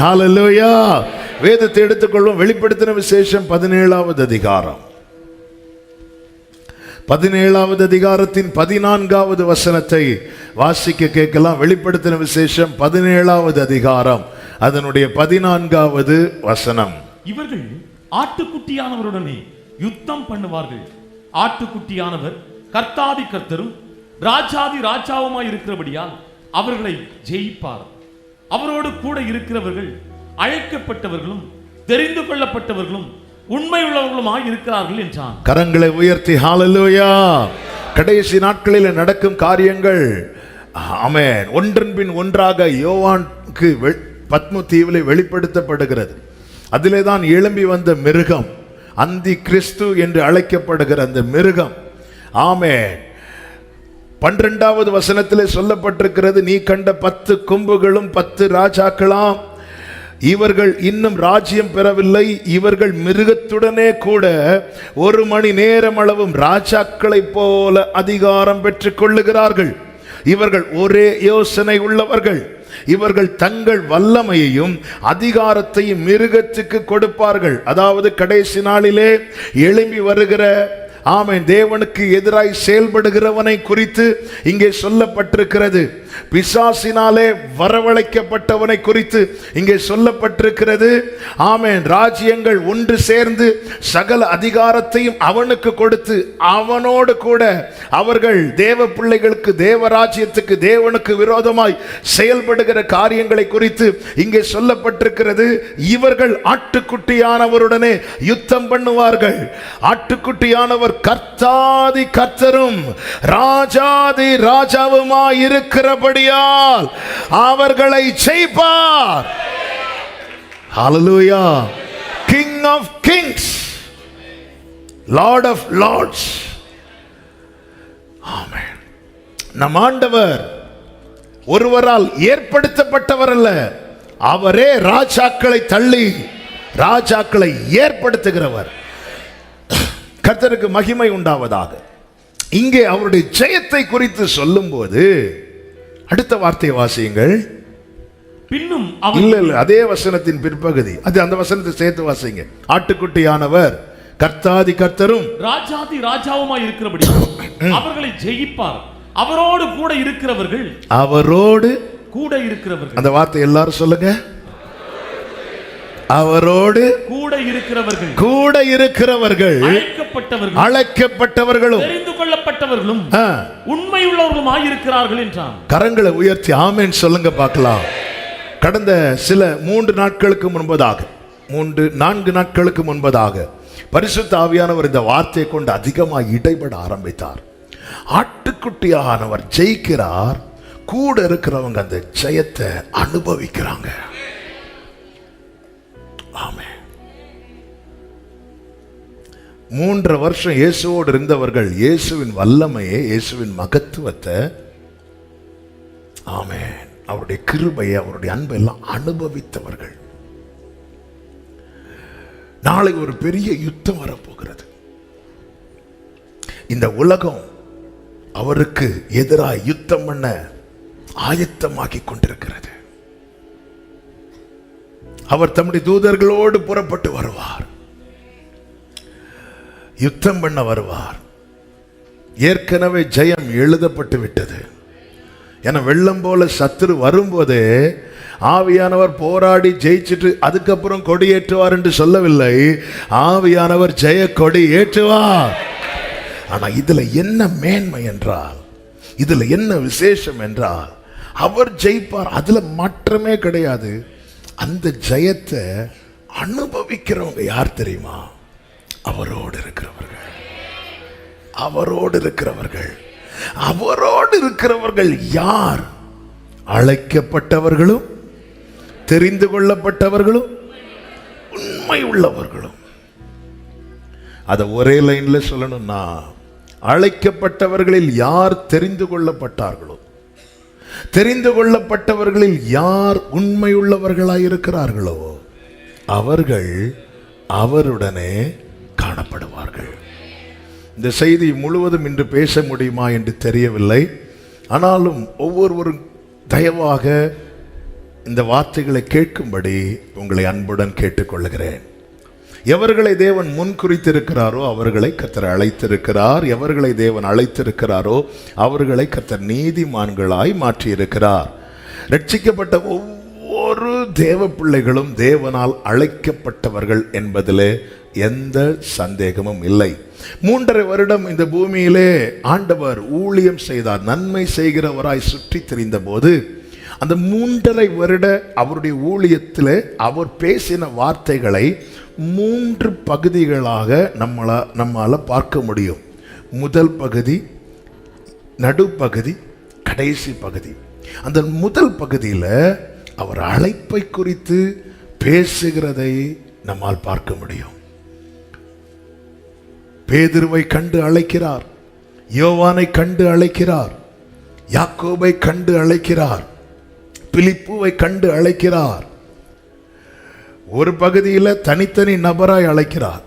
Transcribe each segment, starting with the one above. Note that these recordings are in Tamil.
ஹல்லேலூயா. வேதத்தை எடுத்துக்கொள்வோம். வெளிப்படுத்தின விசேஷம் 17வது அதிகாரம். 17வது அதிகாரத்தின் 14வது வசனத்தை வாசிக்க கேட்கலாம். வெளிப்படுத்தின விசேஷம் 17வது அதிகாரம் அதனுடைய 14வது வசனம். இவர்கள் ஆட்டுக்குட்டியானவருடனே யுத்தம் பண்ணுவார்கள். ஆட்டுக்குட்டியானவர் கர்த்தாதி கர்த்தரும் ராஜாதி ராஜாவுமாய் இருக்கிறபடியால் அவர்களை ஜெயிப்பார். அவரோடு கூட இருக்கிறவர்கள் அழைக்கப்பட்டவர்களும் தெரிந்து கொள்ளப்பட்டவர்களும் உண்மை உள்ளவர்களுமாய் இருக்கிறார்கள் என்றான். கரங்களை உயர்த்தி ஹல்லேலூயா. கடைசி நாட்களில் நடக்கும் காரியங்கள் ஆமென் ஒன்றன் பின் ஒன்றாக யோவானுக்கு பத்மு தீவிலே வெளிப்படுத்தப்படுகிறது. அதிலே தான் எழும்பி வந்த மிருகம், அந்தி கிறிஸ்து என்று அழைக்கப்படுகிற அந்த மிருகம். ஆமென். 12வது வசனத்திலே சொல்லப்பட்டிருக்கிறது, நீ கண்ட 10 கொம்புகளும் 10 ராஜாக்களாம். இவர்கள் இன்னும் ராஜ்யம் பெறவில்லை. இவர்கள் மிருகத்துடனே கூட 1 மணி நேரம் அளவும் ராஜாக்களைப் போல அதிகாரம் பெற்றுக் கொள்ளுகிறார்கள். இவர்கள் ஒரே யோசனை உள்ளவர்கள். இவர்கள் தங்கள் வல்லமையையும் அதிகாரத்தையும் மிருகத்துக்கு கொடுப்பார்கள். அதாவது கடைசி நாளிலே எழும்பி வருகிற ஆமென் தேவனுக்கு எதிராய் செயல்படுகிறவனை குறித்து இங்கே சொல்லப்பட்டிருக்கிறது. பிசாசினாலே வரவழைக்கப்பட்டவனை குறித்து இங்கே சொல்லப்பட்டிருக்கிறது. ஆமென். ராஜ்யங்கள் ஒன்று சேர்ந்து சகல அதிகாரத்தையும் அவனுக்கு கொடுத்து அவனோடு கூட அவர்கள் தேவ பிள்ளைகளுக்கு தேவராஜ்யத்துக்கு தேவனுக்கு விரோதமாய் செயல்படுகிற காரியங்களை குறித்து இங்கே சொல்லப்பட்டிருக்கிறது. இவர்கள் ஆட்டுக்குட்டியானவருடனே யுத்தம் பண்ணுவார்கள். ஆட்டுக்குட்டியானவர் கர்த்தாதி கர்த்தரும் ராஜாதி ராஜாவுமாய் இருக்கிறபடியால் அவர்களை ஜெயிப்பார். ஹல்லேலூயா. King of kings, Lord of lords. ஆமென். நம் ஆண்டவர் ஒருவரால் ஏற்படுத்தப்பட்டவர் அல்ல. அவரே ராஜாக்களை தள்ளி ராஜாக்களை ஏற்படுத்துகிறவர். கர்த்தருக்கு மகிமை உண்டாவதாக. இங்கே அவருடைய ஜெயத்தை குறித்து சொல்லும் போது அடுத்த வார்த்தையை வாசியுங்கள். பின்னும் இல்ல அதே வசனத்தின் பிற்பகுதி, அது அந்த வசனத்தை சேர்த்து வாசிங்க. ஆட்டுக்குட்டியானவர் கர்த்தாதி கர்த்தரும் ராஜாதி ராஜாவுமாய் இருக்கிறபடி அவர்களை ஜெயிப்பார். அவரோடு கூட இருக்கிறவர்கள். அவரோடு கூட இருக்கிறவர்கள். அந்த வார்த்தை எல்லாரும் சொல்லுங்க. அவரோடு கூட இருக்கிறவர்கள். கூட இருக்கிறவர்கள் அழைக்கப்பட்டவர்களும் தெரிந்து கொள்ளப்பட்டவர்களும் உண்மை உள்ளவர்களுமாய் இருக்கிறார்கள் என்றான். கரங்களை உயர்த்தி ஆமென் சொல்லுங்க பார்க்கலாம். கடந்த சில 3 நாட்களுக்கு முன்பதாக 4 நாட்களுக்கு முன்பதாக பரிசுத்த ஆவியானவர் இந்த வார்த்தையை கொண்டு அதிகமாக இடைபட ஆரம்பித்தார். ஆட்டுக்குட்டியானவர் ஜெயிக்கிறார். கூட இருக்கிறவங்க அந்த ஜெயத்தை அனுபவிக்கிறாங்க. ஆமென். 3 வருஷம் இயேசுவோடு இருந்தவர்கள் இயேசுவின் வல்லமையை, இயேசுவின் மகத்துவத்தை, ஆமென், அவருடைய கிருபையை, அவருடைய அன்பை எல்லாம் அனுபவித்தவர்கள். நாளை ஒரு பெரிய யுத்தம் வரப்போகிறது. இந்த உலகம் அவருக்கு எதிராக யுத்தம் பண்ண ஆயத்தமாக்கி கொண்டிருக்கிறது. அவர் தம்முடைய தூதர்களோடு புறப்பட்டு வருவார். யுத்தம் பண்ண வருவார். ஏற்கனவே ஜெயம் எழுதப்பட்டு விட்டது. என வெள்ளம் போல சத்துரு வரும்போதே ஆவியானவர் போராடி ஜெயிச்சிட்டு அதுக்கப்புறம் கொடி ஏற்றுவார் என்று சொல்லவில்லை. ஆவியானவர் ஜெய கொடி ஏற்றுவார். ஆனா இதுல என்ன மேன்மை என்றால், இதுல என்ன விசேஷம் என்றால், அவர் ஜெயிப்பார். அதுல மாற்றமே கிடையாது. அந்த ஜெயத்தை அனுபவிக்கிறவங்க யார் தெரியுமா? அவரோடு இருக்கிறவர்கள். அவரோடு இருக்கிறவர்கள். அவரோடு இருக்கிறவர்கள் யார்? அழைக்கப்பட்டவர்களும் தெரிந்து கொள்ளப்பட்டவர்களும் உண்மை உள்ளவர்களும். அதை ஒரே லைன்ல சொல்லணும்னா, அழைக்கப்பட்டவர்களில் யார் தெரிந்து கொள்ளப்பட்டார்களோ, தெரிந்து கொள்ளப்பட்டவர்களில் யார் உண்மையுள்ளவர்களாய் இருக்கிறார்களோ அவர்கள் அவருடனே காணப்படுவார்கள். இந்த செய்தி முழுவதும் இன்று பேச முடியுமா என்று தெரியவில்லை. ஆனாலும் ஒவ்வொருவரும் தயவாக இந்த வார்த்தைகளை கேட்கும்படி உங்களை அன்புடன் கேட்டுக்கொள்கிறேன். எவர்களை தேவன் முன் குறித்திருக்கிறாரோ அவர்களை கர்த்தர் அழைத்திருக்கிறார். எவர்களை தேவன் அழைத்திருக்கிறாரோ அவர்களை கர்த்தர் நீதிமான்களாய் மாற்றியிருக்கிறார். ரட்சிக்கப்பட்ட ஒவ்வொரு தேவ பிள்ளைகளும் தேவனால் அழைக்கப்பட்டவர்கள் என்பதிலே எந்த சந்தேகமும் இல்லை. 3.5 வருடம் இந்த பூமியிலே ஆண்டவர் ஊழியம் செய்தார். நன்மை செய்கிறவராய் சுற்றி திரிந்த போது அந்த 3.5 வருட அவருடைய ஊழியத்தில் அவர் பேசின வார்த்தைகளை 3 பகுதிகளாக நம்மால பார்க்க முடியும். முதல் பகுதி, நடுப்பகுதி, கடைசி பகுதி. அந்த முதல் பகுதியில் அவர் அழைப்பை குறித்து பேசுகிறதை நம்மால் பார்க்க முடியும். பேதுருவை கண்டு அழைக்கிறார், யோவானை கண்டு அழைக்கிறார், யாக்கோபை கண்டு அழைக்கிறார், பிலிப்புவை கண்டு அழைக்கிறார். ஒரு பகுதியில் தனித்தனி நபராய் அழைக்கிறார்.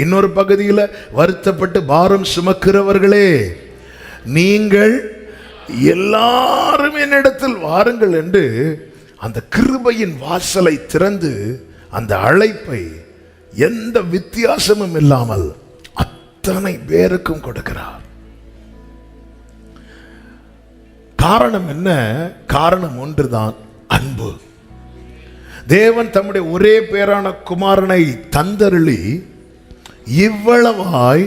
இன்னொரு பகுதியில் வருத்தப்பட்டு பாரம் சுமக்கிறவர்களே, நீங்கள் எல்லாரும் என்னிடத்தில் வாருங்கள் என்று அந்த கிருபையின் வாசலை திறந்து அந்த அழைப்பை எந்த வித்தியாசமும் இல்லாமல் அத்தனை பேருக்கும் கொடுக்கிறார். காரணம் என்ன? காரணம் ஒன்றுதான், அன்பு. தேவன் தம்முடைய ஒரே பேரான குமாரனை தந்தருளி இவ்வளவாய்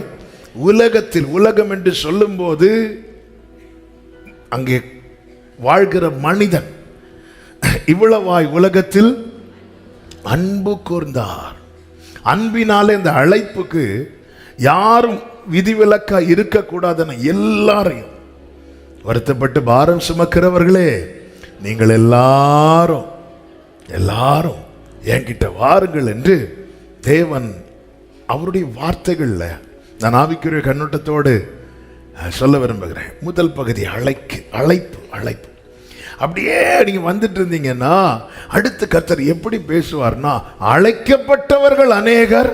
உலகத்தில், உலகம் என்று சொல்லும்போது அங்கே வாழ்கிற மனிதன், இவ்வளவாய் உலகத்தில் அன்பு கூர்ந்தார். அன்பினாலே இந்த அழைப்புக்கு யாரும் விதிவிலக்கா இருக்கக்கூடாதுன்னு எல்லாரையும், வருத்தப்பட்டு பாரம் சுமக்கிறவர்களே, நீங்கள் எல்லாரும் என்கிட்ட வாருங்கள் என்று தேவன் அவருடைய வார்த்தைகள்ல நான் ஆவிக்குரிய கண்ணோட்டத்தோடு சொல்ல விரும்புகிறேன். முதல் பகுதி அழைப்பு. அப்படியே நீங்க வந்துட்டு இருந்தீங்கன்னா அடுத்து கர்த்தர் எப்படி பேசுவார்னா, அழைக்கப்பட்டவர்கள் அநேகர்,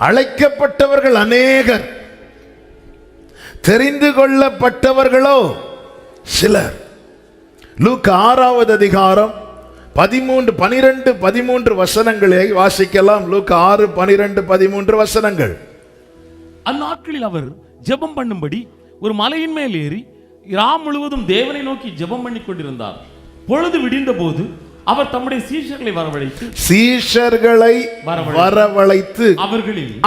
அழைக்கப்பட்டவர்கள் அநேகர், தெரிந்து கொள்ளப்பட்டவர்களோ சிலர். லூக்கா 6வது அதிகாரம் 12-13 வசனங்களை வாசிக்கலாம். லூக்கா 6:12-13 வசனங்கள். அந்நாட்களில் அவர் ஜெபம் பண்ணும்படி ஒரு மலையின் மேல் ஏறி ராம் முழுவதும் தேவனை நோக்கி ஜெபம் பண்ணி கொண்டிருந்தார். பொழுது விடிந்த போது அவர் தம்முடைய சீஷர்களை வரவழைத்து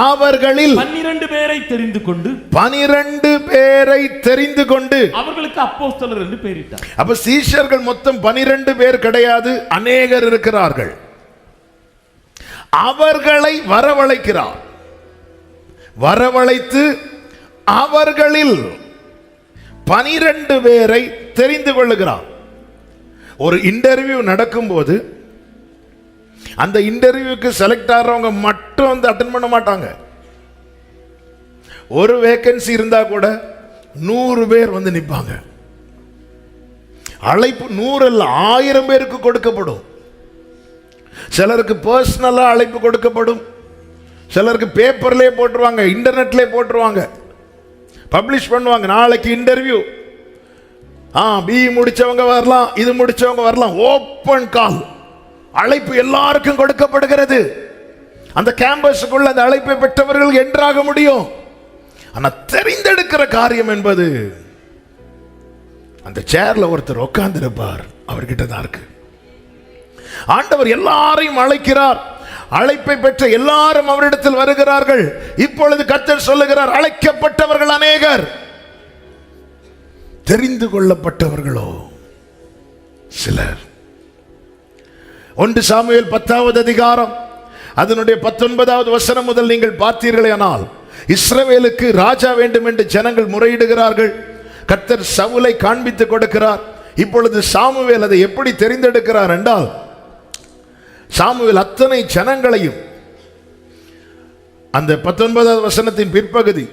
அவர்களில் 12 பேரை தெரிந்து கொண்டு அவர்களுக்கு அப்போஸ்தலர் என்று பெயரிட்டார். அப்ப சீஷர்கள் மொத்தம் 12 பேர் கிடையாது, அநேகர் இருக்கிறார்கள். அவர்களை வரவழைக்கிறார். வரவழைத்து அவர்களில் 12 பேரை தெரிந்து கொள்ளுகிறார். ஒரு இன்டர்வியூ நடக்கும்போது அந்த இன்டர்வியூக்கு செலக்ட் ஆகிறவங்க மட்டும் வந்து அட்டென்ட் பண்ண மாட்டாங்க. ஒரு வேகன்சி இருந்தா கூட 100 பேர் வந்து நிற்பாங்க. அழைப்பு 100 அல்ல, 1000 பேருக்கு கொடுக்கப்படும். சிலருக்கு பர்சனலா அழைப்பு கொடுக்கப்படும், சிலருக்கு பேப்பர்லேயே போட்டுருவாங்க, இன்டர்நெட்லேயே போட்டுருவாங்க, பப்ளிஷ் பண்ணுவாங்க. நாளைக்கு இன்டர்வியூ, பிஇ முடிச்சவங்க வரலாம், இது முடிச்சவங்க வரலாம், ஓப்பன் கால். அழைப்பு எல்லாருக்கும் கொடுக்கப்படுகிறது. அந்த கேம்பஸுக்குள்ள அந்த அழைப்பை பெற்றவர்கள் என்றாக முடியும். ஆனா தெரிந்தெடுக்கிற காரியம் என்பது அந்த சேர்ல ஒருத்தர் உட்கார்ந்து இருப்பார், அவர்கிட்ட தான் இருக்கு. ஆண்டவர் எல்லாரையும் அழைக்கிறார். அழைப்பை பெற்ற எல்லாரும் அவரிடத்தில் வருகிறார்கள். இப்பொழுது கர்த்தர் சொல்லுகிறார், அழைக்கப்பட்டவர்கள் அநேகர், தெரிந்து கொள்ளப்பட்டவர்களோ சிலர். 1 சாமுவேல் 10வது அதிகாரம் அதனுடைய 19வது வசனம் முதல் நீங்கள் பார்த்தீர்களேயானால், இஸ்ரவேலுக்கு ராஜா வேண்டும் என்று ஜனங்கள் முறையிடுகிறார்கள். கர்த்தர் சவுலை காண்பித்து கொடுக்கிறார். இப்பொழுது சாமுவேல் அதை எப்படி தெரிந்தெடுக்கிறார் என்றால், சாமுவேல் அத்தனை ஜனங்களையும், அந்த 19வது வசனத்தின் பிற்பகுதி,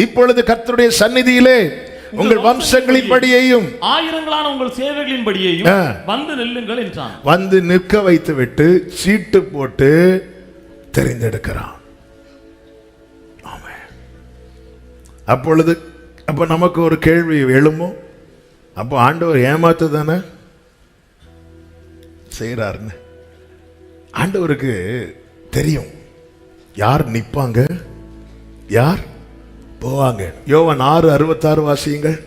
இப்பொழுது கர்த்தருடைய சந்நிதியிலே உங்கள் வம்சங்களின் படியையும் ஆயிரங்களான உங்கள் சேவைகளின் படியையும் வந்து நில்லுங்கள் என்றான். வந்து நிற்க வைத்து விட்டு சீட்டு போட்டு தெரிந்தெடுக்கிறான். அப்போ நமக்கு ஒரு கேள்வி எழும்பும், அப்போ ஆண்டவர் ஏமாத்து தானே செய்கிறாருன்னு. ஆண்டவருக்கு தெரியும் யார் நிற்பாங்க யார் போவாங்க. யோவான் 6:66 வாசியுங்கள்.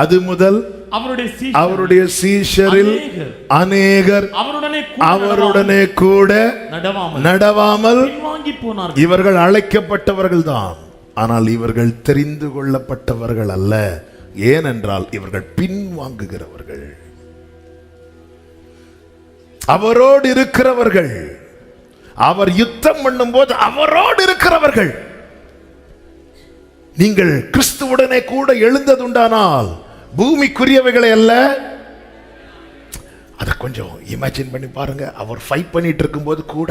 அது முதல் அவருடைய சீஷரில் அநேகர் அவருடனே கூட நடவாமல் இவர்கள் அழைக்கப்பட்டவர்கள் தான், ஆனால் இவர்கள் தெரிந்து கொள்ளப்பட்டவர்கள் அல்ல, ஏனென்றால் இவர்கள் பின்வாங்குகிறவர்கள். அவரோடு இருக்கிறவர்கள், அவர் யுத்தம் பண்ணும் போது அவரோடு இருக்கிறவர்கள். நீங்கள் கிறிஸ்துவுடனே கூட எழுந்ததுண்டானால் பூமிக்குரியவைகளை அல்ல. அதை கொஞ்சம் இமேஜின் பண்ணி பாருங்க. அவர் ஃபைட் பண்ணிட்டு இருக்கும்போது கூட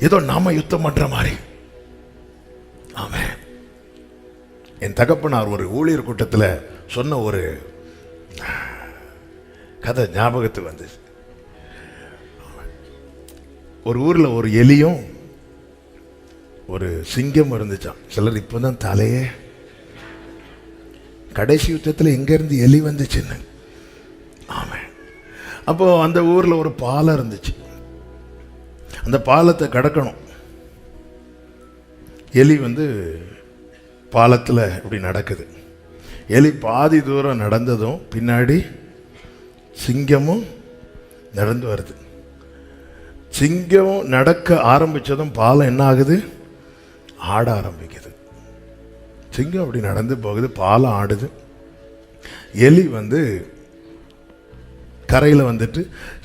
ஏதோ நாம யுத்தம் பண்ற மாதிரி. ஆமென். என் தகப்பனார் ஒரு ஊழியர் கூட்டத்தில் சொன்ன ஒரு கதை ஞாபகத்துக்கு வந்து, ஒரு ஊர்ல ஒரு எலியும் ஒரு சிங்கம் இருந்துச்சான். சிலர் இப்போதான் தலையே, கடைசி யுத்தத்தில் எங்க இருந்து எலி வந்துச்சுன்னு. ஆமாம். அப்போ அந்த ஊர்ல ஒரு பாலம் இருந்துச்சு. அந்த பாலத்தை கடக்கணும். எலி வந்து பாலத்தில் இப்படி நடக்குது. எலி பாதி தூரம் நடந்ததும் பின்னாடி சிங்கமும் நடந்து வருது. சிங்கம் நடக்க ஆரம்பிச்சதும் பாலம் என்ன ஆகுது? ஆட ஆரம்பிக்குது. சிங்கம் அப்படி நடந்து போகுது, பாலம் ஆடுது. எலி வந்து கரையில் வந்துட்டு,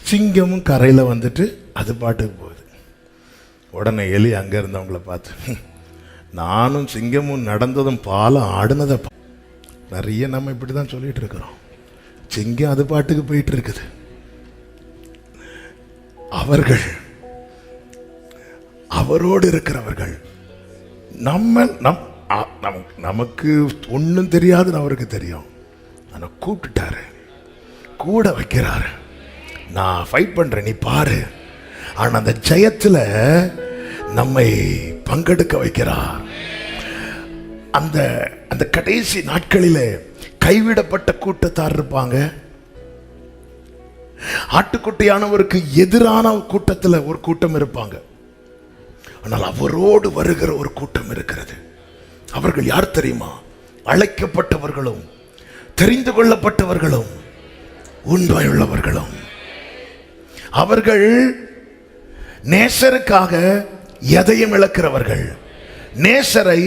சிங்கமும் கரையில் வந்துட்டு அது பாட்டுக்கு போகுது. உடனே எலி அங்கே இருந்தவங்கள பார்த்து, நானும் சிங்கமும் நடந்ததும் பாலம் ஆடுனதை நிறைய நம்ம இப்படி தான் சொல்லிட்டு இருக்கிறோம். சிங்கம் அது பாட்டுக்கு போயிட்டு இருக்குது. அவர்கள் அவரோடு இருக்கிறவர்கள். நமக்கு ஒன்றும் தெரியாதுன்னு அவருக்கு தெரியும். ஆனால் கூப்பிட்டுட்டாரு, கூட வைக்கிறாரு. நான் ஃபைட் பண்றேன், நீ பாரு. ஆனால் அந்த ஜெயத்தில் நம்மை பங்கெடுக்க வைக்கிறார். அந்த அந்த கடைசி நாட்களிலே கைவிடப்பட்ட கூட்டத்தார் இருப்பாங்க. ஆட்டுக்குட்டியானவருக்கு எதிரான கூட்டத்தில் ஒரு கூட்டம் இருப்பாங்க. ஆனால் அவரோடு வருகிற ஒரு கூட்டம் இருக்கிறது. அவர்கள் யார் தெரியுமா? அழைக்கப்பட்டவர்களும் தெரிந்து கொள்ளப்பட்டவர்களும் உண்மையுள்ளவர்களும். அவர்கள் நேசருக்காக எதையும் இழக்கிறவர்கள், நேசரை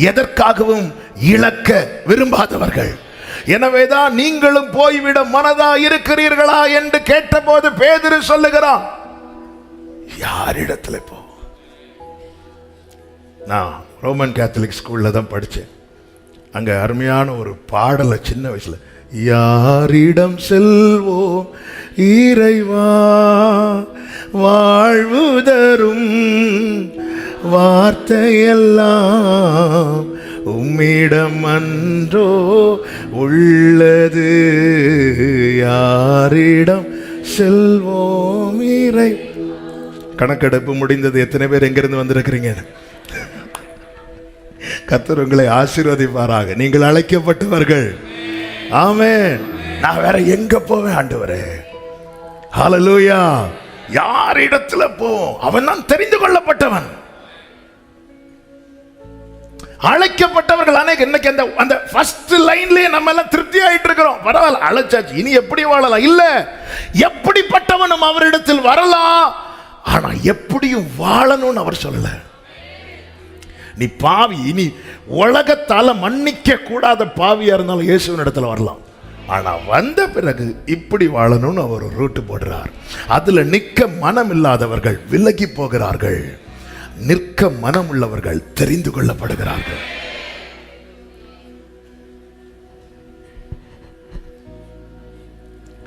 எதற்காகவும் இழக்க விரும்பாதவர்கள். எனவேதான் நீங்களும் போய்விட மனதா இருக்கிறீர்களா என்று கேட்டபோது பேதுரு சொல்லுகிறான், யாரிடத்துல போ? நான் ரோமன் கேத்தலிக் ஸ்கூல்ல தான் படித்தேன். அங்க அருமையான ஒரு பாடலை சின்ன வயசுல, யாரிடம் செல்வோம் இறைவா, வாழ்வு தரும் வார்த்தையெல்லாம் உம்மிடம் அன்றோ உள்ளது, யாரிடம் செல்வோம் இறை. கணக்கெடுப்பு முடிந்தது. எத்தனை பேர் எங்கிருந்து வந்திருக்கிறீங்க? கர்த்தர் உங்களை ஆசீர்வதிப்பாராக. நீங்கள் அழைக்கப்பட்டவர்கள். ஆமென். நான் வேற எங்க போவேன் ஆண்டவரே? ஹல்லேலூயா. யாரிடத்துல போவோம்? அவன் தான் தெரிந்து கொள்ளப்பட்டவன். அழைக்கப்பட்டவர்கள் அநேக. இன்னைக்கு அந்த ஃபர்ஸ்ட் லைன்லயே நம்ம எல்லாம் திருப்தி ஆயிட்டு இருக்கிறோம். பரவாயில்ல, அழைச்சாச்சு, இனி எப்படி வாழலாம்? இல்ல, எப்படிப்பட்டவனும் அவரிடத்தில் வரலாம். ஆனா எப்படியும் வாழணும்னு அவர் சொல்லல. நீ பாவி, இனி உலகத்தால மன்னிக்க கூடாத பாவியா இருந்தாலும் இயேசுவின் இடத்துல வரலாம். ஆனா வந்த பிறகு இப்படி வாழணும்னு அவர் ஒரு ரூட் போடுறார். அதுல நிற்க மனம் இல்லாதவர்கள் விலகி போகிறார்கள், நிற்க மனம் உள்ளவர்கள் தெரிந்து கொள்ளப்படுகிறார்கள்.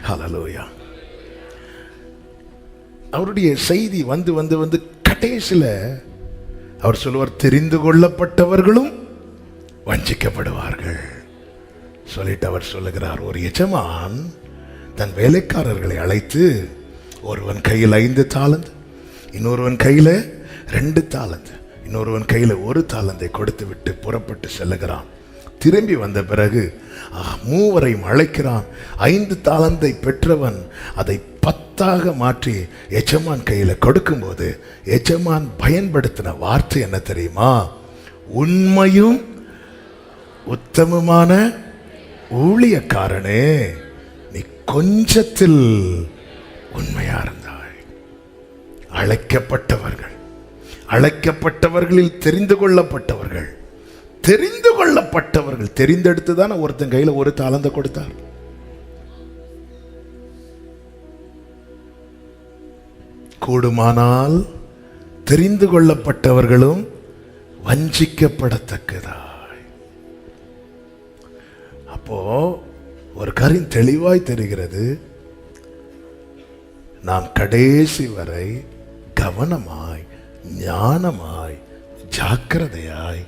ஹல்லேலூயா. அவருடைய செய்தி வந்து வந்து வந்து கடைசியில அவர் சொல்லுவார், தெரிந்து கொள்ளப்பட்டவர்களும் வஞ்சிக்கப்படுவார்கள் சொல்லிட்டு அவர் சொல்லுகிறார், ஒரு எஜமான் தன் வேலைக்காரர்களை அழைத்து, ஒருவன் கையில் 5 தாலந்து, இன்னொருவன் கையில் 2 தாலந்து, இன்னொருவன் கையில் 1 தாலந்தை கொடுத்து விட்டு புறப்பட்டு செல்லுகிறான். திரும்பி வந்த பிறகு 3வரையும் அழைக்கிறான். 5 தாலந்தை பெற்றவன் அதை 10ஆக மாற்றி எஜமான் கையில் கொடுக்கும்போது எஜமான் பயன்படுத்தின வார்த்தை என்ன தெரியுமா? உண்மையும் உத்தமமான ஊழியக்காரனே, நீ கொஞ்சத்தில் உண்மையா இருந்தாய். அழைக்கப்பட்டவர்களில் தெரிந்து கொள்ளப்பட்டவர்கள் தெரிந்தெடுத்துதான் ஒருத்தன் கையில 1 தாலந்தை கொடுத்தார். கூடுமானால் தெரிந்து கொள்ளப்பட்டவர்களும் வஞ்சிக்கப்படத்தக்கதாய். அப்போ ஒரு காரியம் தெளிவாய் தெரிகிறது, நாம் கடைசி வரை கவனமாய், ஞானமாய், ஜாக்கிரதையாய்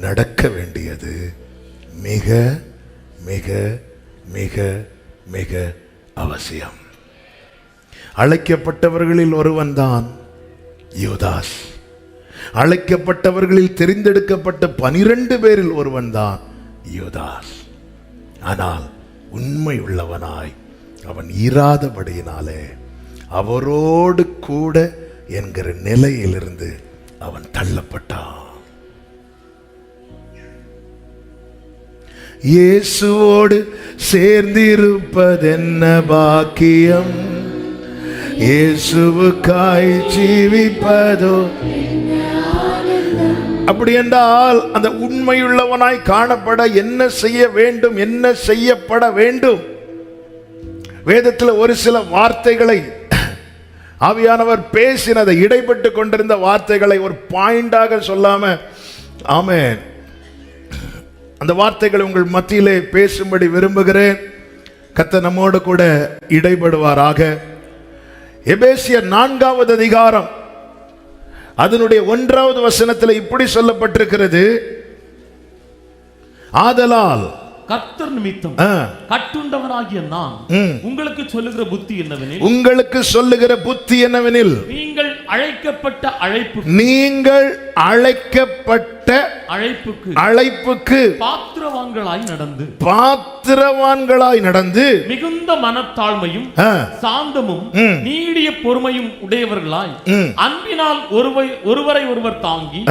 நடக்க வேண்டியது மிக மிக மிக மிக அவசியம். அழைக்கப்பட்டவர்களில் ஒருவன் தான் யூதாஸ். அழைக்கப்பட்டவர்களில் தெரிந்தெடுக்கப்பட்ட 12 பேரில் ஒருவன் தான் யூதாஸ். ஆனால் உண்மை உள்ளவனாய் அவன் இராதபடியினாலே அவரோடு கூட என்கிற நிலையிலிருந்து அவன் தள்ளப்பட்டான். இயேசுவோடு சேர்ந்திருப்பதென்ன பாக்கியம், இயேசுவுக்காய் ஜீவிப்பதோ. அப்படி என்றால் அந்த உண்மையுள்ளவனாய் காணப்பட என்ன செய்ய வேண்டும், என்ன செய்யப்பட வேண்டும்? வேதத்தில் ஒரு சில வார்த்தைகளை ஆவியானவர் பேசினதை, இடைப்பட்டு கொண்டிருந்த வார்த்தைகளை ஒரு பாயிண்டாக சொல்லாம, ஆமென், அந்த வார்த்தைகளை உங்கள் மத்தியிலே பேசும்படி விரும்புகிறேன். கர்த்தர் நம்மோடு கூட இடைபடுவாராக. எபேசியர் 4வது அதிகாரம் அதனுடைய 1வது வசனத்தில் இப்படி சொல்லப்பட்டிருக்கிறது, ஆதலால் கர்த்தர் நிமித்தம் கட்டுண்டவனாகிய நான் உங்களுக்கு சொல்லுகிற புத்தி என்னவெனில், நீங்கள் அழைக்கப்பட்ட அழைப்புக்கு பாத்திரவான்களாய் நடந்து மிகுந்த மனத்தாழ்மையும் சாந்தமும் நீடிய பொறுமையும் உடையவர்களாய் அன்பினால் ஒருவரை ஒருவர் தாங்கி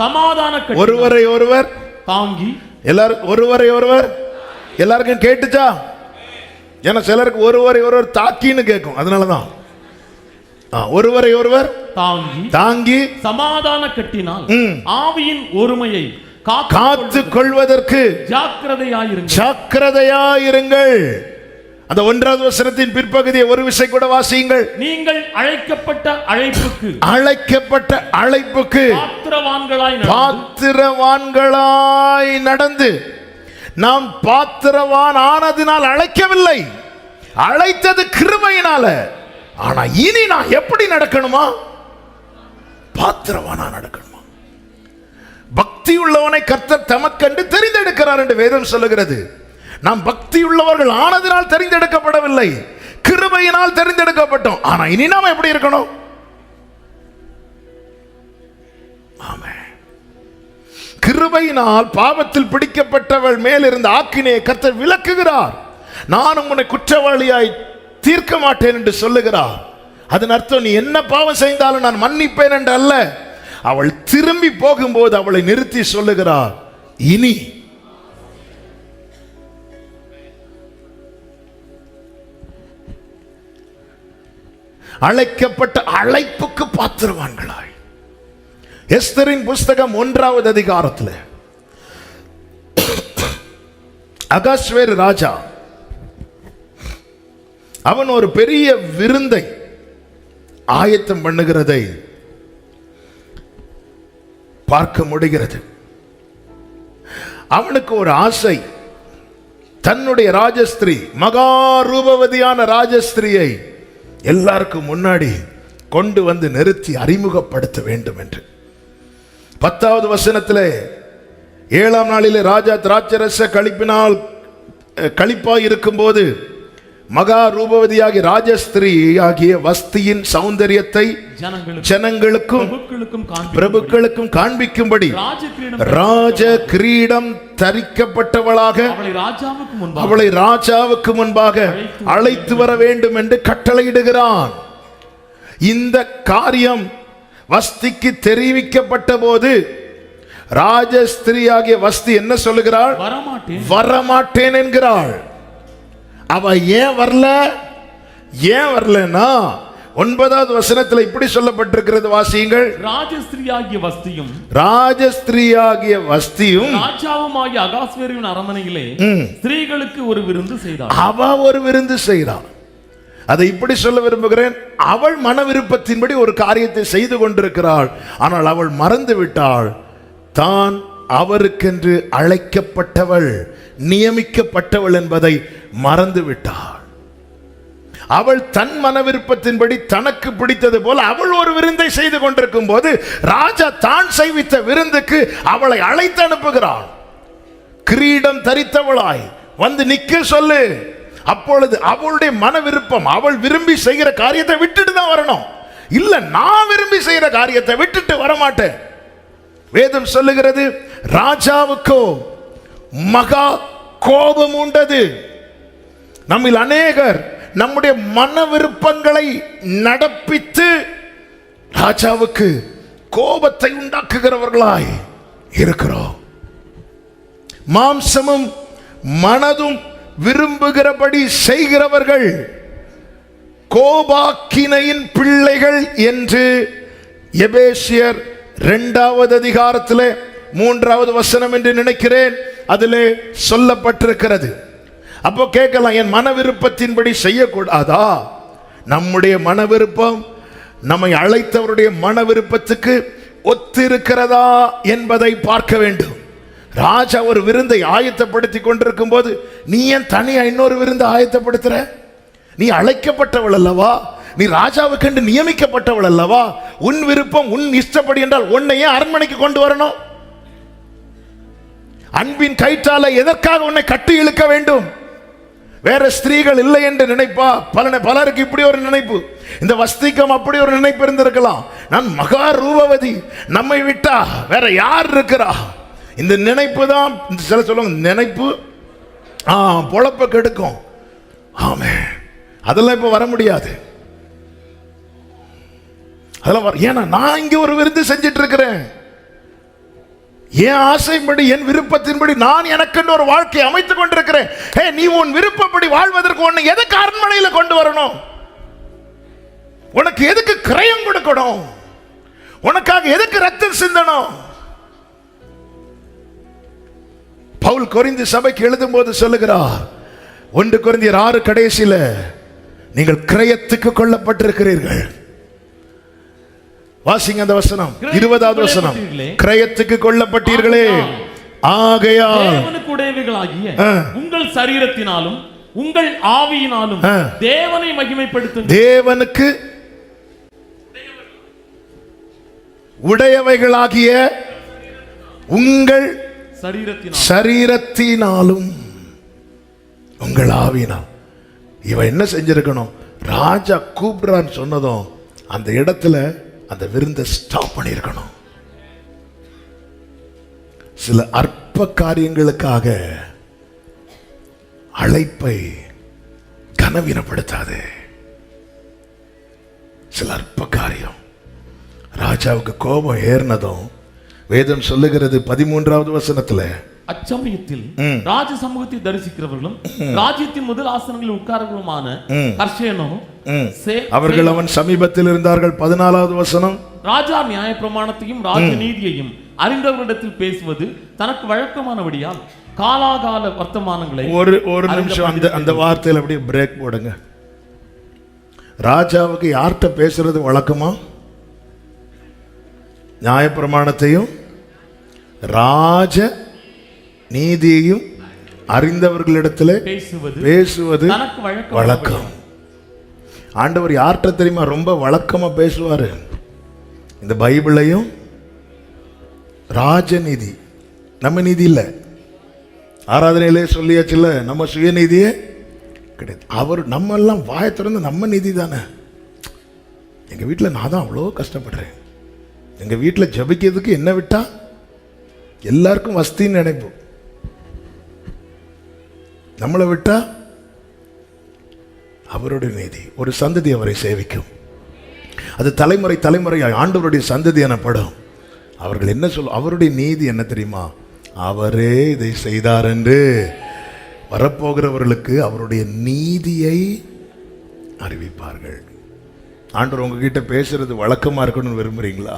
சமாதான ஒருவரை ஒருவர் தாங்கி எல்லாருக்கும் கேட்டுச்சா? ஏன்னா சிலருக்கு ஒருவரை ஒருவர் தாக்கின்னு கேட்கும். அதனாலதான் ஒருவரை ஒருவர் தாங்கி சமாதான கட்டினால் ஆவியின் ஒருமையை காத்துக் கொள்வதற்கு ஜாக்கிரதையாயிருங்கள். அந்த 1வது வசனத்தின் பிற்பகுதியை ஒரு விசை கூட வாசியுங்கள். நீங்கள் அழைக்கப்பட்ட அழைப்புக்கு பாத்திரவான்களாய் நடந்து. நாம் பாத்திரவான் ஆனதினால் அழைக்கவில்லை, அழைத்தது கிருபையினால. ஆனா இனி நான் எப்படி நடக்கணுமா? பாத்திரவானா நடக்கணுமா? பக்தி உள்ளவனை கர்த்தர் தமக்கென்று தெரிந்தெடுக்கிறார் என்று வேதம் சொல்லுகிறது. நாம் பக்தி உள்ளவர்கள் ஆனதினால் தெரிந்தெடுக்கப்படவில்லை, கிருபையினால் தெரிந்தெடுக்கப்பட்டோம். ஆனா இனி நாம எப்படி இருக்கணும்? ஆமென். கிருபையினால் பாவத்தில் பிடிக்கப்பட்டவள் மேல் இருந்த ஆக்கினையை கர்த்தர் விலக்குகிறார். நான் உன்னை குற்றவாளியாய் தீர்க்க மாட்டேன் என்று சொல்லுகிறார். அதன் அர்த்தம், நீ என்ன பாவம் செய்தாலும் நான் மன்னிப்பேன் என்று அல்ல. அவள் திரும்பி போகும்போது அவளை நிறுத்தி சொல்லுகிறார், இனி அழைக்கப்பட்ட அழைப்புக்கு பாத்திரவான்களாய். எஸ்தரின் புஸ்தகம் 1வது அதிகாரத்தில் அகாஸ்வேரு ராஜா அவன் ஒரு பெரிய விருந்தை ஆயத்தம் பண்ணுகிறதை பார்க்க முடிகிறது. அவனுக்கு ஒரு ஆசை, தன்னுடைய ராஜஸ்திரீ, மகா ரூபவதியான ராஜஸ்திரியை எல்லாருக்கும் முன்னாடி கொண்டு வந்து நிறுத்தி அறிமுகப்படுத்த வேண்டும் என்று. 10வது வசனத்திலே 7ஆம் நாளிலே ராஜா திராட்சரச களிப்பாய் இருக்கும் போது மகா ரூபவதியாகிய ராஜஸ்திரீ ஆகிய வஸ்தியின் சௌந்தரியத்தை ஜனங்களுக்கும் பிரபுக்களுக்கும் காண்பிக்கும்படி ராஜ கிரீடம் தரிக்கப்பட்டவளாக அவளை ராஜாவுக்கு முன்பாக அழைத்து வர வேண்டும் என்று கட்டளையிடுகிறான். இந்த காரியம் வஸ்திக்கு தெரிவிக்கப்பட்ட போது ராஜஸ்திரீயாகிய வஸ்தி என்ன சொல்லுகிறாள்? வரமாட்டேன் என்கிறாள். அவ ஏன் வரலன்னா 9வது வசனத்தில் இப்படி சொல்லப்பட்டிருக்கிறது, வாசியுங்கள். ராஜஸ்திரீயாகிய வஸ்தியும் ராஜாவுமாகிய அகாஸ்வேருவின் அரண்மனையிலே ஸ்திரீகளுக்கு ஒரு விருந்து செய்தாள். அவ ஒரு விருந்து செய்தாள். அதை இப்படி சொல்ல விரும்புகிறேன், அவள் மன விருப்பத்தின்படி ஒரு காரியத்தை செய்து கொண்டிருக்கிறாள். ஆனால் அவள் மறந்து விட்டாள், தான் அவருக்கென்று அழைக்கப்பட்டவள், நியமிக்கப்பட்டவள் என்பதை மறந்து விட்டாள். அவள் தன் மன விருப்பத்தின்படி தனக்கு பிடித்தது போல அவள் ஒரு விருந்தை செய்து கொண்டிருக்கும் போது ராஜா தான் செய்வித்த விருந்துக்கு அவளை அழைத்து அனுப்புகிறாள். கிரீடம் தரித்தவளாய் வந்து நிக்க சொல்லு. அப்பொழுது அவளுடைய மன விருப்பம், அவள் விரும்பி செய்கிற காரியத்தை விட்டுட்டு தான் வரணும். இல்ல, நான் விரும்பி செய்கிற காரியத்தை விட்டுட்டு வரமாட்டேன். வேதம் சொல்லுகிறது, ராஜாவுக்கோ மகா கோபம் உண்டது. நம்மில் அநேகர் நம்முடைய மன விருப்பங்களை நடப்பித்து ராஜாவுக்கு கோபத்தை உண்டாக்குகிறவர்களாய் இருக்கிறோம். மாம்சமும் மனதும் விரும்புகிறபடி செய்கிறவர்கள் கோபாக்கினையின் பிள்ளைகள் என்று எபேசியர் 2வது அதிகாரத்திலே 3வது வசனம் என்று நினைக்கிறேன், அதிலே சொல்லப்பட்டிருக்கிறது. அப்போ கேட்கலாம், என் மன விருப்பத்தின்படி செய்யக்கூடாதா? நம்முடைய மன விருப்பம் நம்மை அழைத்தவருடைய மன விருப்பத்துக்கு ஒத்திருக்கிறதா என்பதை பார்க்க வேண்டும். ராஜா ஒரு விருந்தை ஆயத்தப்படுத்தி கொண்டிருக்கும் போது நீ ஏன் தனியா இன்னொரு விருந்தை ஆயத்தப்படுத்துற? நீ அழைக்கப்பட்டவள் அல்லவா? நீ ராஜாவுக்கென்று நியமிக்கப்பட்டவள் அல்லவா? உன் விருப்பம் உன் இஷ்டப்படி என்றால் உன்னையே அரண்மனைக்கு கொண்டு வரணும். அன்பின் கயிற்றால எதற்காக உன்னை கட்டி இழுக்க வேண்டும்? வேற ஸ்திரீகள் இல்லை என்று நினைப்பா? பலருக்கு இப்படி ஒரு நினைப்பு. இந்த வஸ்திக்கும் அப்படி ஒரு நினைப்பு இருந்திருக்கலாம். நான் மகா ரூபவதி, நம்மை விட்டா வேற யார் இருக்கிறா? இந்த நினைப்பு தான் சில சொல்லுவாங்க, நினைப்பு பொழப்ப கெடுக்கும். ஆமே, அதெல்லாம் இப்ப வர முடியாது. அதெல்லாம் ஏன்னா நான் இங்க ஒரு விருந்து செஞ்சிட்டு இருக்கிறேன். என் ஆசைப்படி, என் விருப்பத்தின்படி நான் எனக்கென்று ஒரு வாழ்க்கையை அமைத்துக் கொண்டிருக்கிறேன். நீ உன் விருப்பப்படி வாழ்வதற்கு உன்னை எதுக்கு அரண்மனையில கொண்டு வரணும்? உனக்கு எதுக்கு கிரயம் கொடுக்கணும்? உனக்காக எதுக்கு ரத்தம் சிந்தணும்? பவுல் கொரிந்து சபைக்கு எழுதும் போது சொல்லுகிறார், 1 கொரிந்தியர் 6 கடைசியில, நீங்கள் கிரயத்துக்கு கொல்லப்பட்டிருக்கிறீர்கள். வாசிங்க அந்த வசனம், 20வது வசனம். கிரயத்துக்கு கொல்லப்பட்டீர்களே, ஆகையால் தேவனுக்கு உடையவைகளாகிய உங்கள் சரீரத்தினாலும் உங்கள் ஆவியினாலும் தேவனை மகிமைப்படுத்துங்கள். தேவனுக்கு உடையவைகளாகிய உங்கள் சரீரத்தினாலும் உங்கள் ஆவியினால். இவன் என்ன செஞ்சிருக்கணும்? ராஜா கூப்பிடுறான்னு சொன்னதும் அந்த இடத்துல அந்த விருந்தை ஸ்டாப் பண்ணியிருக்கணும். சில அற்ப காரியங்களுக்காக அழைப்பை கனவீனப்படுத்தாது. சில அற்ப காரியம். ராஜாவுக்கு கோபம் ஏறினதும் வேதம் சொல்லுகிறது 13வது வசனத்துல, அச்சமயத்தில் ராஜ சமூகத்தை தரிசிக்கிறவர்களும் ராஜ்யத்தின் முதல் ஆசனங்களில் உட்காரங்களுமான கர்ஷேனோ அவர்கள் அவன் சமீபத்தில் இருந்தார்கள். 14வது வசனம், ராஜா நியாய பிரமாணத்தையும் ராஜ நீதியையும் அறிந்தவர்களிடத்தில் பேசுவது தனக்கு வழக்கமானபடியால் காலாகால வர்த்தமானங்களை. ஒரு நிமிஷம் அந்த வார்த்தையில் அப்படியே பிரேக் போடுங்க. ராஜாவுக்கு யார்கிட்ட பேசுறது வழக்கமா? நியாய பிரமாணத்தையும் ராஜ நீதியையும் அறிந்தவர்களிடத்தில் பேசுவது வழக்கம். ஆண்டவர் யார்கிட்ட தெரியுமா ரொம்ப வழக்கமா பேசுவாரு? இந்த பைபிளையும் ராஜநீதி, நம்ம நீதி இல்ல, ஆராதனையிலே சொல்லியாச்சுல்ல, நம்ம சுயநீதியை கிடையாது. அவர் நம்ம எல்லாம் வாயை திறந்து நம்ம நீதி தானே. எங்க வீட்டில் நான் தான் அவ்வளோ கஷ்டப்படுறேன். எங்க வீட்டில் ஜபிக்கிறதுக்கு என்ன விட்டா எல்லாருக்கும் வசதின்னு நினைப்போம். நம்மளை விட்டா அவருடைய நீதி ஒரு சந்ததி அவரை சேவிக்கும். அது தலைமுறை தலைமுறையாய் ஆண்டவருடைய சந்ததி எனப்படும். அவர்கள் என்ன அவருடைய நீதி என்ன தெரியுமா? அவரே இதை செய்தார் என்று வரப்போகிறவர்களுக்கு அவருடைய நீதியை அறிவிப்பார்கள். ஆண்டவர் உங்ககிட்ட பேசுறது வழக்கமா இருக்கணும்னு விரும்புறீங்களா?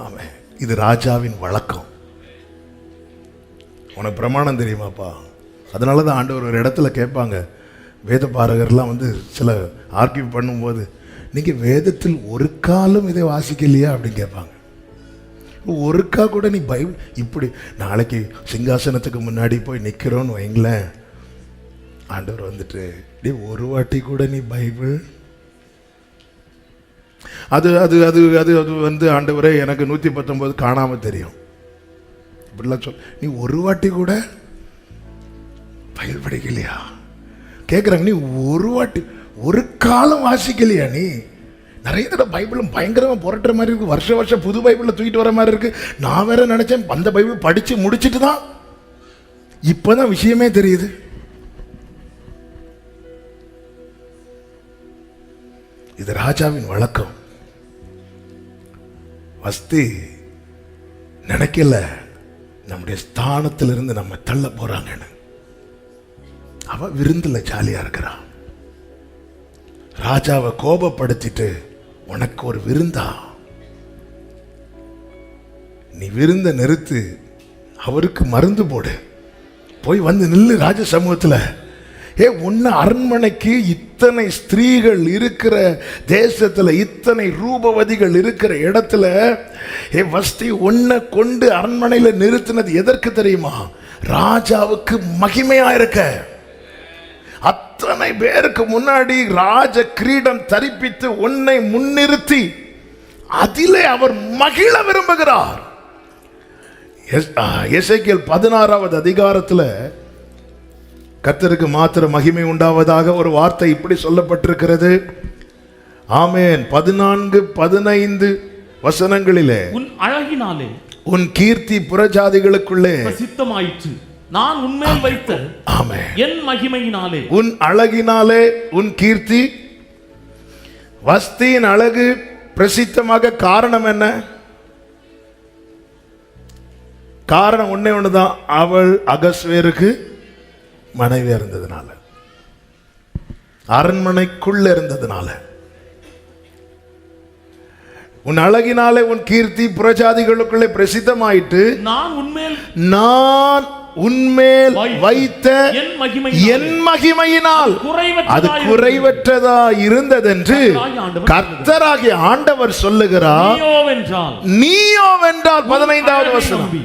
ஆமே, இது ராஜாவின் வழக்கம். உனக்கு பிரமாணம் தெரியுமாப்பா? அதனால தான் ஆண்டவர் ஒரு இடத்துல கேட்பாங்க, வேத பாரகர்லாம் சில ஆர்கியூ பண்ணும்போது, நீங்க வேதத்தில் ஒரு காலம் இதை வாசிக்கலையா அப்படின்னு கேட்பாங்க. ஒருக்கா கூட நீ பைபிள் இப்படி நாளைக்கு சிங்காசனத்துக்கு முன்னாடி போய் நிற்கிறோன்னு வைங்களேன், ஆண்டவர் நீ ஒரு வாட்டி கூட நீ பைபிள் அது அது அது அது அது ஆண்டவரே எனக்கு 119 காணாம தெரியும் இப்படிலாம் சொல். நீ ஒரு வாட்டி கூட பைபிள் படிக்கலையா கேட்குறாங்க. நீ ஒரு வாட்டி ஒரு காலம் வாசிக்கலையா? நீ நிறைய தடவை பைபிளும் பயங்கரமாக புரட்டுற மாதிரி இருக்கு. வருஷம் புது பைபிளில் தூக்கிட்டு வர மாதிரி இருக்கு. நான் வேற நினைச்சேன் அந்த பைபிள் படிச்சு முடிச்சுட்டு தான் இப்போதான் விஷயமே தெரியுது. இது ராஜாவின் வழக்கம். வஸ்தி நினைக்கல நம்முடைய ஸ்தானத்திலிருந்து நம்ம தள்ள போறாங்கன்னு. அவ விருந்துல ஜாலியா இருக்கிறான். ராஜாவை கோபப்படுத்திட்டு உனக்கு ஒரு விருந்தா? நீ விருந்த நிறுத்து, அவருக்கு மருந்து போடு, போய் நில்லு ராஜ சமூகத்துல. உன்ன அரண்மனைக்கு இத்தனை ஸ்திரீகள் இருக்கிற தேசத்துல, இத்தனை ரூபவதிகள் இருக்கிற இடத்துல வஸ்தி உன்னை கொண்டு அரண்மனையில நிறுத்தினது எதற்கு தெரியுமா? ராஜாவுக்கு மகிமையா இருக்க. அத்தனை பேருக்கு முன்னாடி ராஜ கிரீடம் தரிப்பித்து உன்னை முன்னிறுத்தி அதிலே அவர் மகிழ விரும்புகிறார். எசேக்கியேல் 16வது அதிகாரத்தில் கர்த்தருக்கு மாத்திர மகிமை உண்டாவதாக ஒரு வார்த்தை இப்படி சொல்லப்பட்டிருக்கிறது. ஆமென். 14-15 வசனங்களிலே உன் அழகினாலே உன் கீர்த்தி புறஜாதிகளுக்குள்ளே பிரசித்தமாயிற்று. நான் உன்மேல் வைத்த ஆமென் என் மகிமையினாலே, உன் அழகினாலே உன் கீர்த்தி. வஸ்தியின் அழகு பிரசித்தமாக காரணம் என்ன? காரணம் ஒன்னே ஒண்ணுதான், அவள் அகஸ்வேருக்கு மனைவியா இருந்ததுனால, அரண்மனைக்குள்ள இருந்ததுனால. உன் அழகினாலே உன் கீர்த்தி புறஜாதிகளுக்குள்ளே பிரசித்தமாயிட்டு, நான் உன்மேல் வைத்த என் மகிமையினால் அது குறைவற்றதா இருந்ததென்று கர்த்தராகிய ஆண்டவர் சொல்லுகிறார். நீயோவென்றால் 15வது வசனம்,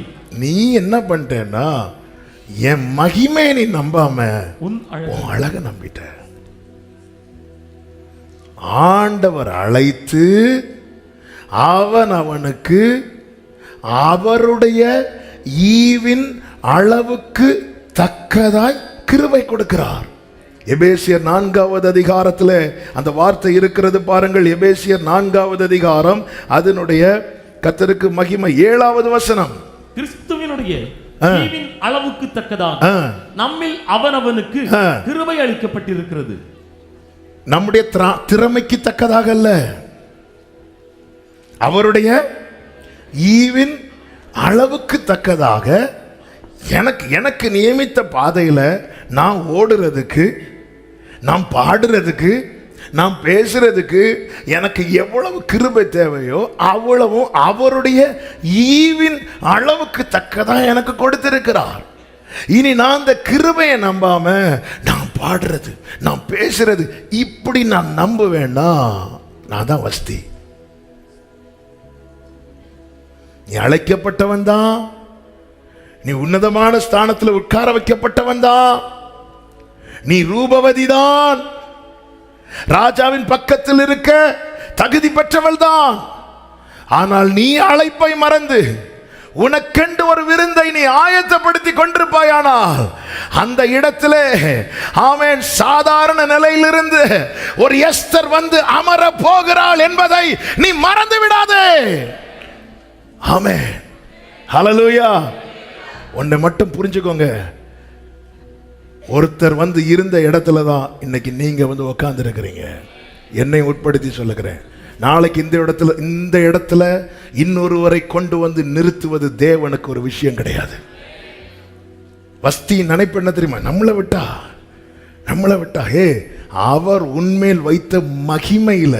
நீ என்ன பண்ணிட்டேன்னா என் மகிமையை நீ நம்பாம உன் அழக நம்பிட்ட. ஆண்டவர் அழைத்து அவனுக்கு அவருடைய ஈவின் அளவுக்கு தக்கதாய் கிருபை கொடுக்கிறார். எபேசியர் 4வது அதிகாரத்தில் அந்த வார்த்தை இருக்கிறது பாருங்கள். எபேசியர் 4வது அதிகாரம் அதனுடைய கர்த்தருக்கு மகிமை 7வது வசனம். கிறிஸ்துவினுடைய ஈவின் அளவுக்கு தக்கதாக நம்மில் அவனவனுக்கு கிருபை அளிக்கப்பட்டிருக்கிறது. நம்முடைய திறமைக்கு தக்கதாக அல்ல, அவருடைய ஈவின் அளவுக்கு தக்கதாக எனக்கு நியமித்த பாதையில நான் ஓடுறதுக்கு, நான் பாடுறதுக்கு, நான் பேசுறதுக்கு எனக்கு எவ்வளவு கிருபை தேவையோ அவ்வளவும் அவருடைய ஈவின் அளவுக்கு தக்கதான் எனக்கு கொடுத்திருக்கிறார். இனி நான் அந்த கிருபையை நம்பாம நான் பாடுறது, நான் பேசுறது இப்படி நான் நம்புவேன்னா நான் தான் வஸ்தி. நீ அழைக்கப்பட்டவன் தான், நீ உன்னதமான ஸ்தானத்தில் உட்கார வைக்கப்பட்டவன் தான், நீ ரூபவதி தான், ராஜாவின் பக்கத்தில் இருக்க தகுதி பெற்றவள் தான். ஆனால் நீ அழைப்பை மறந்து உனக்கென்று ஒரு விருந்தை நீ ஆயத்தப்படுத்தி கொண்டிருப்பாயானால் அந்த இடத்திலே ஆமென் சாதாரண நிலையிலிருந்து ஒரு எஸ்தர் வந்து அமர போகிறாள் என்பதை நீ மறந்து விடாதே. ஆமென். ஹல்லேலூயா. ஒன்றை மட்டும் புரிஞ்சுக்கோங்க, ஒருத்தர் வந்து இருந்த இடத்துல தான் இன்னைக்கு நீங்க வந்து உட்கார்ந்து இருக்கிறீங்க. என்னை உட்படுத்தி சொல்லுகிறேன், நாளைக்கு இந்த இடத்துல இன்னொருவரை கொண்டு வந்து நிறுத்துவது தேவனுக்கு ஒரு விஷயம் கிடையாது. வஸ்தி நினைப்பு என்ன தெரியுமா? நம்மளை விட்டா அவர் உன்மேல் வைத்த மகிமையில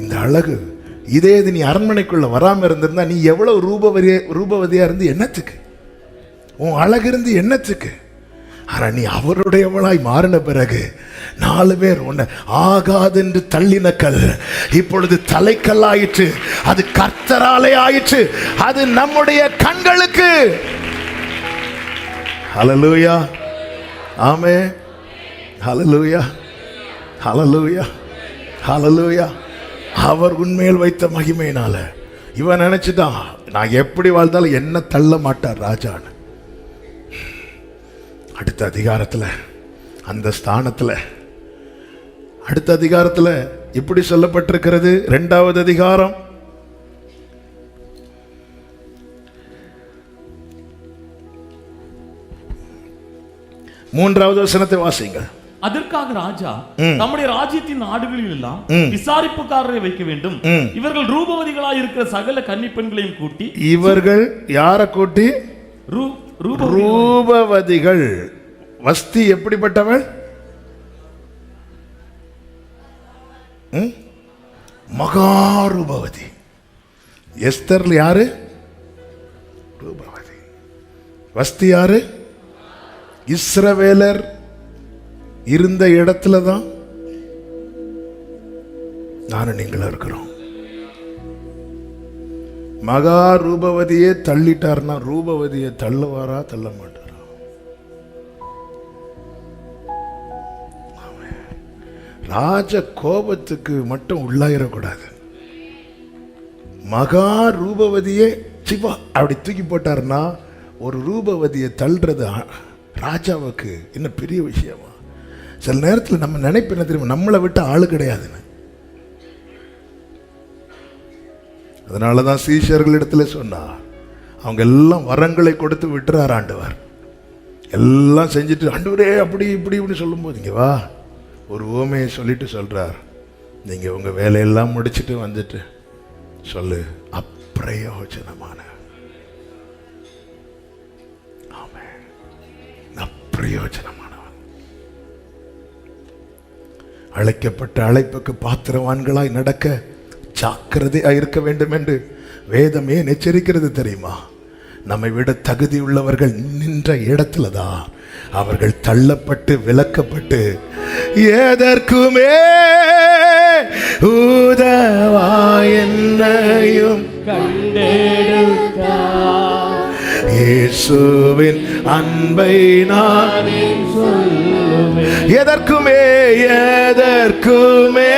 இந்த அழகு, இதே இது நீ அரண்மனைக்குள்ள வராம இருந்திருந்தா நீ எவ்வளவு ரூபவதியா இருந்து என்னத்துக்கு? உன் அழகு இருந்து என்னத்துக்கு? ஆனா நீ அவருடையவளாய் மாறின பிறகு 4 பேர் உன்னை ஆகாது என்று தள்ளின கல் இப்பொழுது தலைக்கல் ஆயிற்று. அது கர்த்தராலே ஆயிற்று. அது நம்முடைய கண்களுக்கு. ஹல்லேலூயா. ஆமென். ஹல்லேலூயா. ஹல்லேலூயா. ஹல்லேலூயா. அவர் உன்மேல் வைத்த மகிமையினால இவன் நினைச்சுட்டான், நான் எப்படி வாழ்ந்தாலும் என்ன தள்ள மாட்டார் ராஜான்னு. அடுத்த அதிகாரத்தில் அந்த ஸ்தானத்தில் அடுத்த அதிகாரத்தில் இப்படி சொல்லப்பட்டிருக்கிறது. 2வது அதிகாரம் 3வது வசனத்தை வாசிங்க. அதற்காக ராஜா நம்முடைய ராஜ்யத்தின் நாடுகளில் எல்லாம் விசாரிப்புக்காரரை வைக்க வேண்டும். இவர்கள் ரூபவதிகளாய் இருக்கிற சகல கன்னி பெண்களையும் கூட்டி. இவர்கள் யாரை கூட்டி? ரூபவதிகள். வஸ்தி எப்படிப்பட்டவள்? மகாரூபவதி. எஸ்தர்ல யாரு? ரூபவதி. வஸ்தி யாரு? இஸ்ரவேலர் இருந்த இடத்துல தான் நானும் நீங்களும் இருக்கிறோம். மகா ரூபவதியே தள்ளிட்டார்னா ரூபவதியை தள்ளுவாரா? தள்ள மாட்டாரா? ராஜ கோபத்துக்கு மட்டும் உள்ளாயிடக்கூடாது. மகா ரூபவதியே சிவா அப்படி தூக்கி போட்டார்னா ஒரு ரூபவதியை தள்ளுறது ராஜாவுக்கு என்ன பெரிய விஷயமா? சில நேரத்தில் நம்ம நினைப்பு என்ன தெரியுமா? நம்மளை விட்டு ஆளு கிடையாதுன்னு. அதனாலதான் சீஷர்களிடத்துல சொன்னார், அவங்க எல்லாம் வரங்களை கொடுத்து விட்டுறார் ஆண்டவர். எல்லாம் செஞ்சுட்டு ஆண்டவரே அப்படி இப்படி இப்படி சொல்லும் போது இங்க வா ஒரு உவமையை சொல்லிட்டு சொல்றார், நீங்க உங்க வேலையெல்லாம் முடிச்சுட்டு வந்துட்டு சொல்லு, அப்பிரயோஜனமான அப்பிரயோஜனமானவன். அழைக்கப்பட்ட அழைப்புக்கு பாத்திரவான்களாய் நடக்க ஜாக்கிரதையாக இருக்க வேண்டும் என்று வேதம் ஏன் எச்சரிக்கிறது தெரியுமா? நம்மை விட தகுதி உள்ளவர்கள் நின்ற இடத்துல தான் அவர்கள் தள்ளப்பட்டு விலக்கப்பட்டு எதற்குமே உதவா என்னையும் இயேசுவின் அன்பை நான் சொல்லுவேன். எதற்குமே எதற்குமே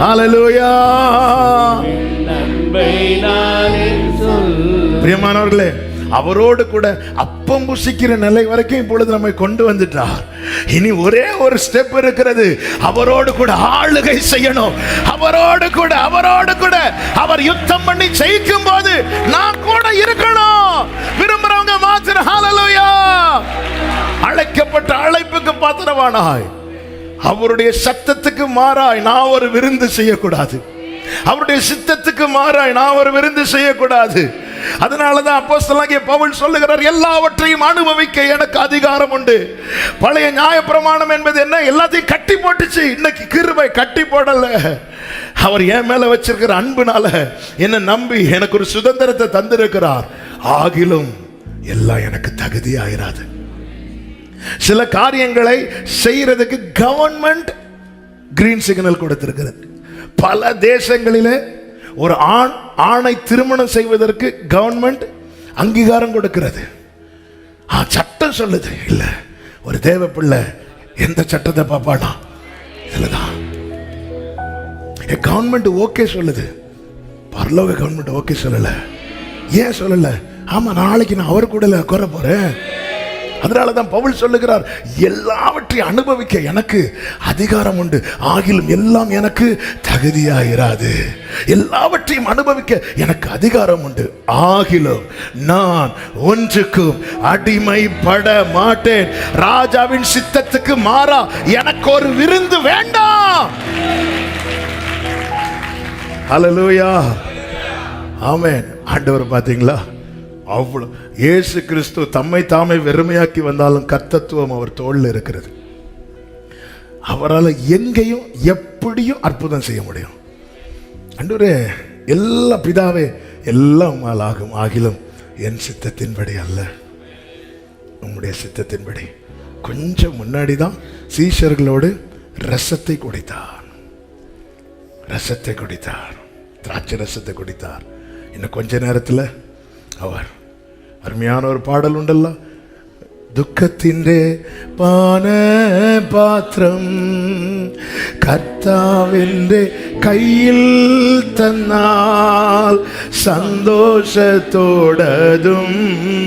ஹல்லேலூயா. பிரியமானவர்களே, அவரோடு கூட அப்பம் புசிக்கிற நிலை வரைக்கும் இப்பொழுது நம்மை கொண்டு வந்துட்டார். இனி ஒரே ஒரு ஸ்டெப் இருக்கிறது, அவரோடு கூட ஆளுகை செய்யணும். அவரோடு கூட அவர் யுத்தம் பண்ணி ஜெயிக்கும் போது நான் கூட இருக்கணும். விரும்புறவங்க மாத்திரம் ஹல்லேலூயா. அழைக்கப்பட்ட அழைப்புக்கு பாத்திரவானாய் அவருடைய சத்தத்துக்கு மாறாய் நான் ஒரு விருந்து செய்யக்கூடாது. அவருடைய சித்தத்துக்கு மாறாய் நான் ஒரு விருந்து செய்யக்கூடாது. அதனாலதான் அப்போஸ்தலனாகிய பவுல் சொல்லுகிறார், எல்லாவற்றையும் அனுபவிக்க எனக்கு அதிகாரம் உண்டு. பழைய நியாயப்பிரமாணம் என்பது என்ன? எல்லாத்தையும் கட்டி போட்டுச்சு. இன்னைக்கு கிருபை கட்டி போடல. அவர் என் மேல வச்சிருக்கிற அன்புனால என்ன நம்பி எனக்கு ஒரு சுதந்திரத்தை தந்திருக்கிறார். ஆகிலும் எல்லாம் எனக்கு தகுதி ஆயிராது. சில காரியங்களை செய்யறதுக்கு கவர்மெண்ட் கிரீன் சிக்னல் கொடுத்திருக்கிறது. பல தேசங்களிலே ஒரு ஆணை திருமணம் செய்வதற்கு கவர்மெண்ட் அங்கீகாரம் கொடுக்கிறது. சட்டம் சொல்லுது இல்ல, ஒரு தேவ பிள்ளை எந்த சட்டத்தை பார்ப்பானா? இதுலதான் என் கவர்மெண்ட் ஓகே சொல்லுது, பரலோக கவர்மெண்ட் ஓகே சொல்லல. ஏன் சொல்லல? ஆமா, நாளைக்கு நான் அவர் கூட உட்கார போறேன். அதனாலதான் பவுல் சொல்லுகிறார், எல்லாவற்றையும் அனுபவிக்க எனக்கு அதிகாரம் உண்டு, ஆகிலும் எல்லாம் எனக்கு தகுதியாயிராது. எல்லாவற்றையும் அனுபவிக்க எனக்கு அதிகாரம் உண்டு, ஆகிலும் நான் ஒன்றுக்கும் அடிமைப்பட மாட்டேன். ராஜாவின் சித்தத்துக்கு மாறா எனக்கு ஒரு விருந்து வேண்டாம். ஹல்லேலூயா, ஆமென். ஆண்டவர் பாத்தீங்களா, அவ்வளவு இயேசு கிறிஸ்து தம்மை தாமே வெறுமையாக்கி வந்தாலும் கர்த்தத்துவம் அவர் தோளில் இருக்கிறது. அவரால் எங்கேயும் எப்படியும் அற்புதம் செய்ய முடியும். ஆண்டவரே, எல்லா பிதாவே எல்லாம் ஆகும், ஆகிலும் என் சித்தத்தின்படி அல்ல, உம்முடைய சித்தத்தின்படி. கொஞ்சம் முன்னாடி தான் சீஷர்களோடு ரசத்தை குடித்தார், ரசத்தை குடித்தார், திராட்சை ரசத்தை குடித்தார். இன்னும் கொஞ்ச நேரத்தில் அவர் அருமையான ஒரு பாடல் உண்டல்ல, துக்கத்திൻ്റെ പാന പാത്രം കർത്താവിൻ്റെ കയ്യിൽ തന്നാൽ സന്തോഷത്തോടതും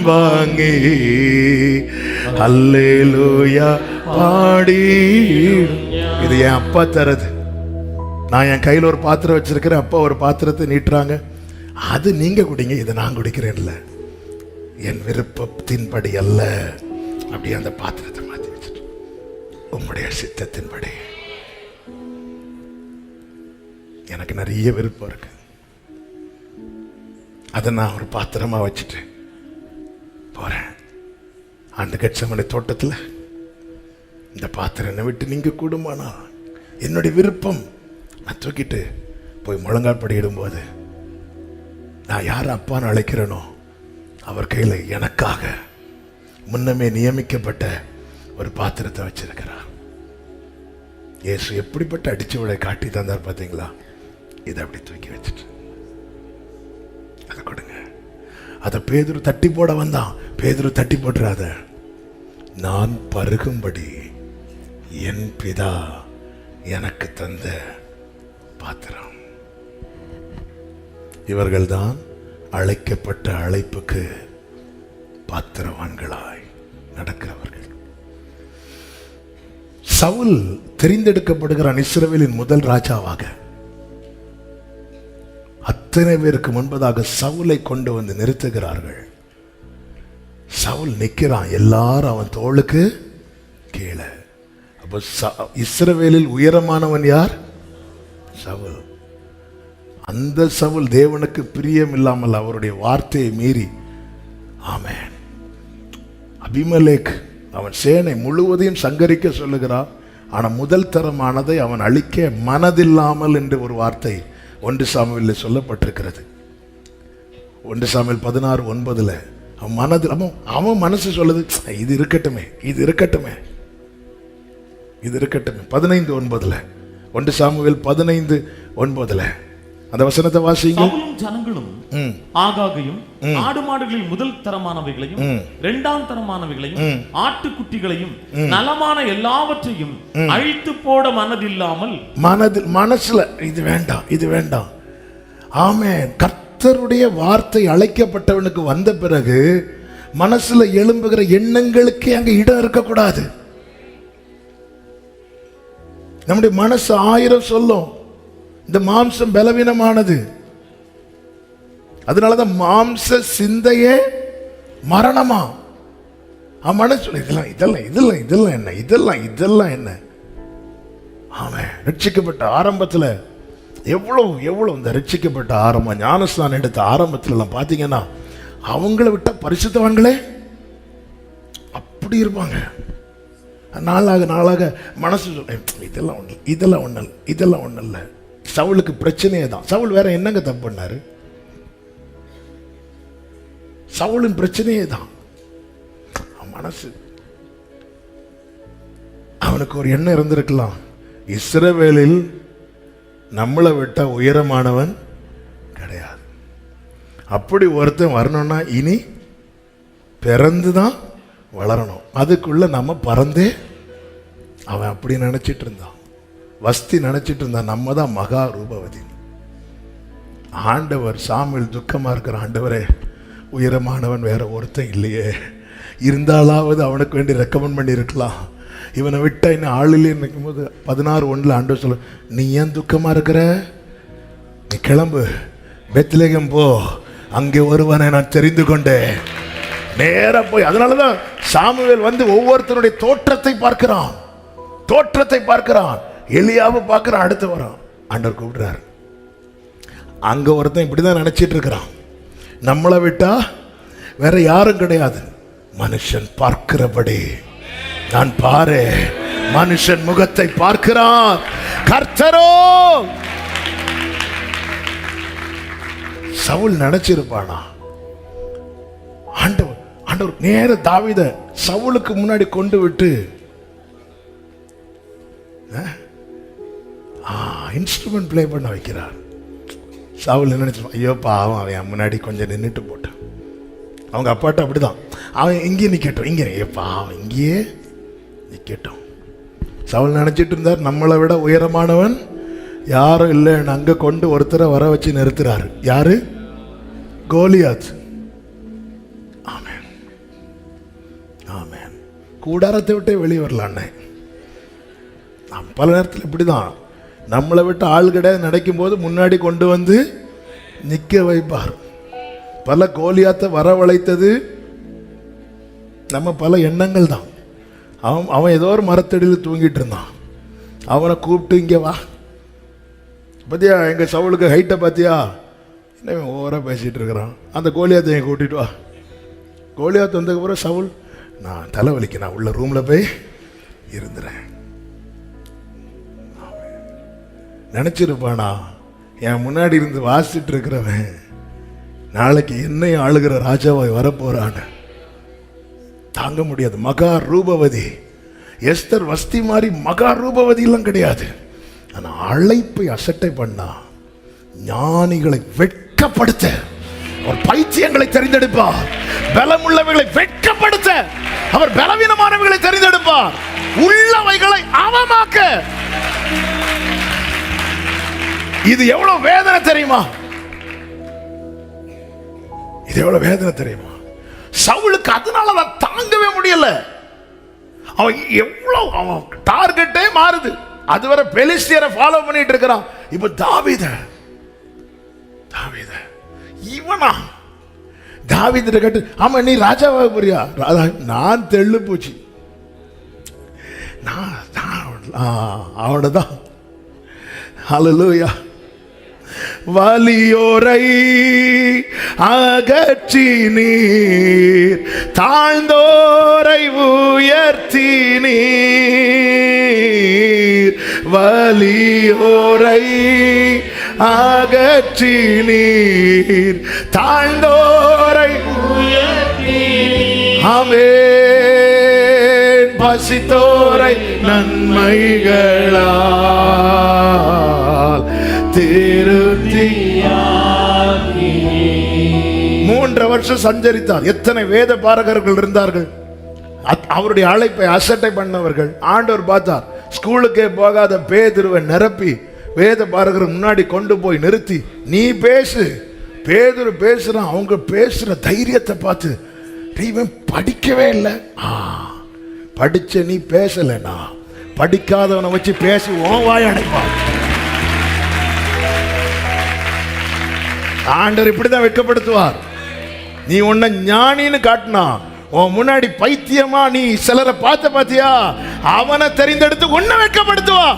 വാങ്ങി ഹല്ലേലൂയ പാടി. இது என் அப்பா தரது. நான் என் கையில் ஒரு பாத்திரம் வச்சிருக்கிறேன், அப்பா ஒரு பாத்திரத்தை நீட்டுறாங்க, அது நீங்க குடிங்க, இதை நான் குடிக்கிறேன்ல, என் விருப்பத்தின்படி அல்ல. அப்படியே அந்த பாத்திரத்தை மாற்றி வச்சுட்டு உம்முடைய சித்தத்தின்படி. எனக்கு நிறைய விருப்பம் இருக்கு, அதை நான் ஒரு பாத்திரமா வச்சுட்டு போறேன். அந்த கெட்சமனே தோட்டத்தில் இந்த பாத்திரம் என்னை விட்டு நீங்க கூடுமானா என்னுடைய விருப்பம் நான் தூக்கிட்டு போய் முழங்கால் படியிடும்போது நான் யார் அப்பான்னு அழைக்கிறேனோ அவர் கையில் எனக்காக முன்னமே நியமிக்கப்பட்ட ஒரு பாத்திரத்தை வச்சிருக்கிறார். இயேசு எப்படிப்பட்ட அடிச்சு விட காட்டி தந்தார் பார்த்தீங்களா? இதை அப்படி தூக்கி வச்சுட்டு அதை கொடுங்க. அதை பேதுரு தட்டி போட வந்தான். பேதுரு தட்டி போட்டுறாத, நான் பருகும்படி என் பிதா எனக்கு தந்த பாத்திரம். இவர்கள்தான் அழைக்கப்பட்ட அழைப்புக்கு பாத்திரவான்களாய் நடக்கிறவர்கள். சவுல் தெரிந்தெடுக்கப்படுகிறான் இஸ்ரவேலின் முதல் ராஜாவாக. அத்தனை பேருக்கு முன்பதாக சவுலை கொண்டு வந்து நிறுத்துகிறார்கள். சவுல் நிற்கிறான், எல்லாரும் அவன் தோளுக்கு கீழே. அப்போ இஸ்ரவேலில் உயரமானவன் யார்? சவுல். அந்த சவுல் தேவனுக்கு பிரியம் இல்லாமல் அவருடைய வார்த்தையை மீறி, ஆமென், அபிமெலேக் அவன் சேனை முழுவதையும் சங்கரிக்க சொல்லுகிறான். ஆனால் முதல் தரமானதை அவன் அழிக்க மனதில்லாமல் என்று ஒரு வார்த்தை 1 சாமுவேலில் சொல்லப்பட்டிருக்கிறது. 1 சாமுவேல் 16:9 அவன் மனதில் அவன் மனசு சொல்லுது, இது இருக்கட்டுமே, இது இருக்கட்டுமே, இது இருக்கட்டுமே. 15:9 1 சாமுவேல் 15:9 அந்த வசனத்தை வாசிங்க. ஜனங்களும் ஆகாகையும் ஆடு மாடுகளில் முதல் தரமானவைகளையும் இரண்டாம் தரமானவைகளையும் ஆட்டுக்குட்டிகளையும் நலமான எல்லாவற்றையும் அழித்து போட மனதில்லாமல் மனசுல இது வேண்டாம், இது வேண்டாம். ஆமென். கர்த்தருடைய வார்த்தை அழைக்கப்பட்டவனுக்கு வந்த பிறகு மனசுல எழும்புகிற எண்ணங்களுக்கு அங்க இடம் இருக்கக்கூடாது. நம்முடைய மனசு 1000 சொல்லும். இந்த மாம்சம் பலவீனமானது. அதனாலதான் மாம்ச சிந்தையே மரணமா. மனசு இதெல்லாம் இதெல்லாம் இதெல்லாம் இதெல்லாம் என்ன, இதெல்லாம் இதெல்லாம் என்ன. ஆமென். ரட்சிக்கப்பட்ட ஆரம்பத்தில் எவ்வளவு இந்த ரட்சிக்கப்பட்ட ஆரம்பம், ஞானஸ்நானம் எடுத்த ஆரம்பத்துல எல்லாம் பார்த்தீங்கன்னா அவங்கள விட்ட பரிசுத்தவான்களே அப்படி இருப்பாங்க. நாளாக மனசு இதெல்லாம் ஒன்று, இதெல்லாம் ஒன்று, இதெல்லாம் ஒன்றும் இல்லை. சவுலுக்கு பிரச்சனையே தான். சவுல் வேற என்னங்க தப்பு பண்ணாரு? சவுலின் பிரச்சனையே தான் மனசு. அவனுக்கு ஒரு எண்ணம் இருந்திருக்கலாம், இஸ்ரவேலில் நம்மளை விட்ட உயரமானவன் கிடையாது. அப்படி ஒருத்தன் வரணும்னா இனி பிறந்துதான் வளரணும், அதுக்குள்ள நம்ம பறந்தே. அவன் அப்படி நினைச்சிட்டு இருந்தான். வஸ்தி நினைச்சிட்டு இருந்தா நம்ம தான் மகா ரூபவதி. ஆண்டவர் சாமுவேல் துக்கமா இருக்கிற, ஆண்டவரே உயரமானவன் வேற ஒருத்தன் இல்லையே, இருந்தாலாவது அவனுக்கு வேண்டி ரெக்கமெண்ட் பண்ணி இருக்கலாம், இவனை விட்டா இன்னும் ஆள் இல்லையே நினைக்கும் போது 16:1 ஆண்டவர் சொல்ல, நீ ஏன் துக்கமா இருக்கிற, நீ கிளம்பு, பெத்லகேம் போ, அங்கே ஒருவனை நான் தெரிந்து கொண்டேன். நேரா போய், அதனாலதான் சாமுவேல் வந்து ஒவ்வொருத்தருடைய தோற்றத்தை பார்க்கிறான், தோற்றத்தை பார்க்கிறான். எலியாவை பார்க்கிறான், அடுத்து வரான், ஆண்டவர் கூப்பிடுறாரு. அங்க ஒருத்தன் இப்படிதான் நினைச்சிட்டு இருக்கிறான், நம்மளை விட்டா வேற யாரும் கிடையாது, மனுஷன் பார்க்கிறபடி நான் பாரு, மனுஷன் முகத்தை பார்க்கிறான், கர்த்தரோ. சவுல் நினைச்சிருப்பானா? ஆண்டவர் ஆண்டவர் நேர தாவீத சவுலுக்கு முன்னாடி கொண்டு விட்டு இன்ஸ்ட்ருமெண்ட் பிளே பண்ண வைக்கிறார். சவுல் நினைச்சிருப்பான், ஐயோ பாவம், அவன் முன்னாடி கொஞ்சம் நின்றுட்டு போட்டான். அவங்க அப்பாட்ட அப்படிதான், அவன் இங்கே நிக்கட்டும், இங்கே ஏப்பா அவன் இங்கேயே நிக்கட்டும். சவுல் நினைச்சிட்டு இருந்தார், நம்மளை விட உயரமானவன் யாரும் இல்லை, அங்க கொண்டு ஒருத்தரை வர வச்சு நிறுத்துறாரு. யாரு? கோலியாத். ஆமென், ஆமென். கூடாரத்தை விட்டே வெளியே வரலான்னே. பல நேரத்தில் இப்படிதான், நம்மளை விட்டு ஆள் கிடையாது நினைக்கும் போது முன்னாடி கொண்டு வந்து நிக்க வைப்பார். பல கோலியாத்தை வரவழைத்தது நம்ம பல எண்ணங்கள் தான். அவன் ஏதோ ஒரு மரத்தடியில் தூங்கிட்டு இருந்தான், அவனை கூப்பிட்டு இங்கே வா, பத்தியா எங்க சவுலுக்கு ஹைட்டை பார்த்தியா, என்ன ஓவரா பேசிட்டு இருக்கிறான், அந்த கோலியாத்தை என் கூட்டிட்டு வா. கோலியாத் வந்ததுக்கப்புறம் சவுல், நான் தலைவலிக்கு, நான் உள்ள ரூம்ல போய் இருந்துறேன். நினைச்சிருப்பானா, என் முன்னாடி இருந்து வாசிட்டு இருக்கிறவன் நாளைக்கு என்னையும் ஆளுகிற ராஜாவாய் வரப்போறான். தாங்க முடியாது. மகா ரூபவதி எஸ்தர் வஸ்தி மாதிரி மகா ரூபவதி எல்லாம் கிடையாது. ஆனா அழைப்பை அசட்டை பண்ணா ஞானிகளை வெட்கப்படுத்த, அவர் பைத்தியங்களை தெரிந்தெடுப்பார், பலமுள்ளவைகளை வெட்கப்படுத்த அவர் பலவீனமானவைகளை தெரிந்தெடுப்பார், உள்ளவைகளை அவமாக்க. இது எவ்வளவு வேதனை தெரியுமா? இது எவ்வளவு வேதனை தெரியுமா? சவுலுக்கு அதனாலதான் தாங்கவே முடியல. அவன் எவ்வளவு, அவன் டார்கெட்டே மாறுது. அதுவரை பெலிஸ்தியரை ஃபாலோ பண்ணிட்டு இருக்கிறான், இப்ப தாவீத இவனா தாவீத கேட்டு, ஆமா நீ ராஜாவாக போறியா? நான் தெள்ளு போச்சு, அவனதான். ஹல்லேலூயா. வலியோரை அகற்றி நீர், தாழ்ந்தோரை உயர்த்தி நீர், வலியோரை அகற்றி நீர், தாழ்ந்தோரை உயர்த்தி. ஆமென். பசித்தோரை நன்மைகளால் திருத்தி 3 வருஷம் சஞ்சரித்தார். எத்தனை வேத பாரகர்கள் இருந்தார்கள், அவருடைய அழைப்பை அசட்டை பண்ணவர்கள். ஆண்டவர் பார்த்தார், ஸ்கூலுக்கே போகாத பேதுருவை நிரப்பி வேத பாரகர் முன்னாடி கொண்டு போய் நிறுத்தி, நீ பேசு. பேதுரு பேசுறான். அவங்க பேசுற தைரியத்தை பார்த்து, இவன் படிக்கவே இல்லை, படிச்ச நீ பேசலனா படிக்காதவனை வச்சு பேசி உன் வாய் அடைப்பான். ஆண்டவர் இப்படிதான் வெட்கப்படுத்துவார். நீ உன்னை ஞானின்னு காட்டினா, உன் முன்னாடி பைத்தியமா நீ சிலரை பார்த்த பாத்தியா, அவனை தெரிந்தெடுத்து உன்னை வெட்கப்படுத்துவா.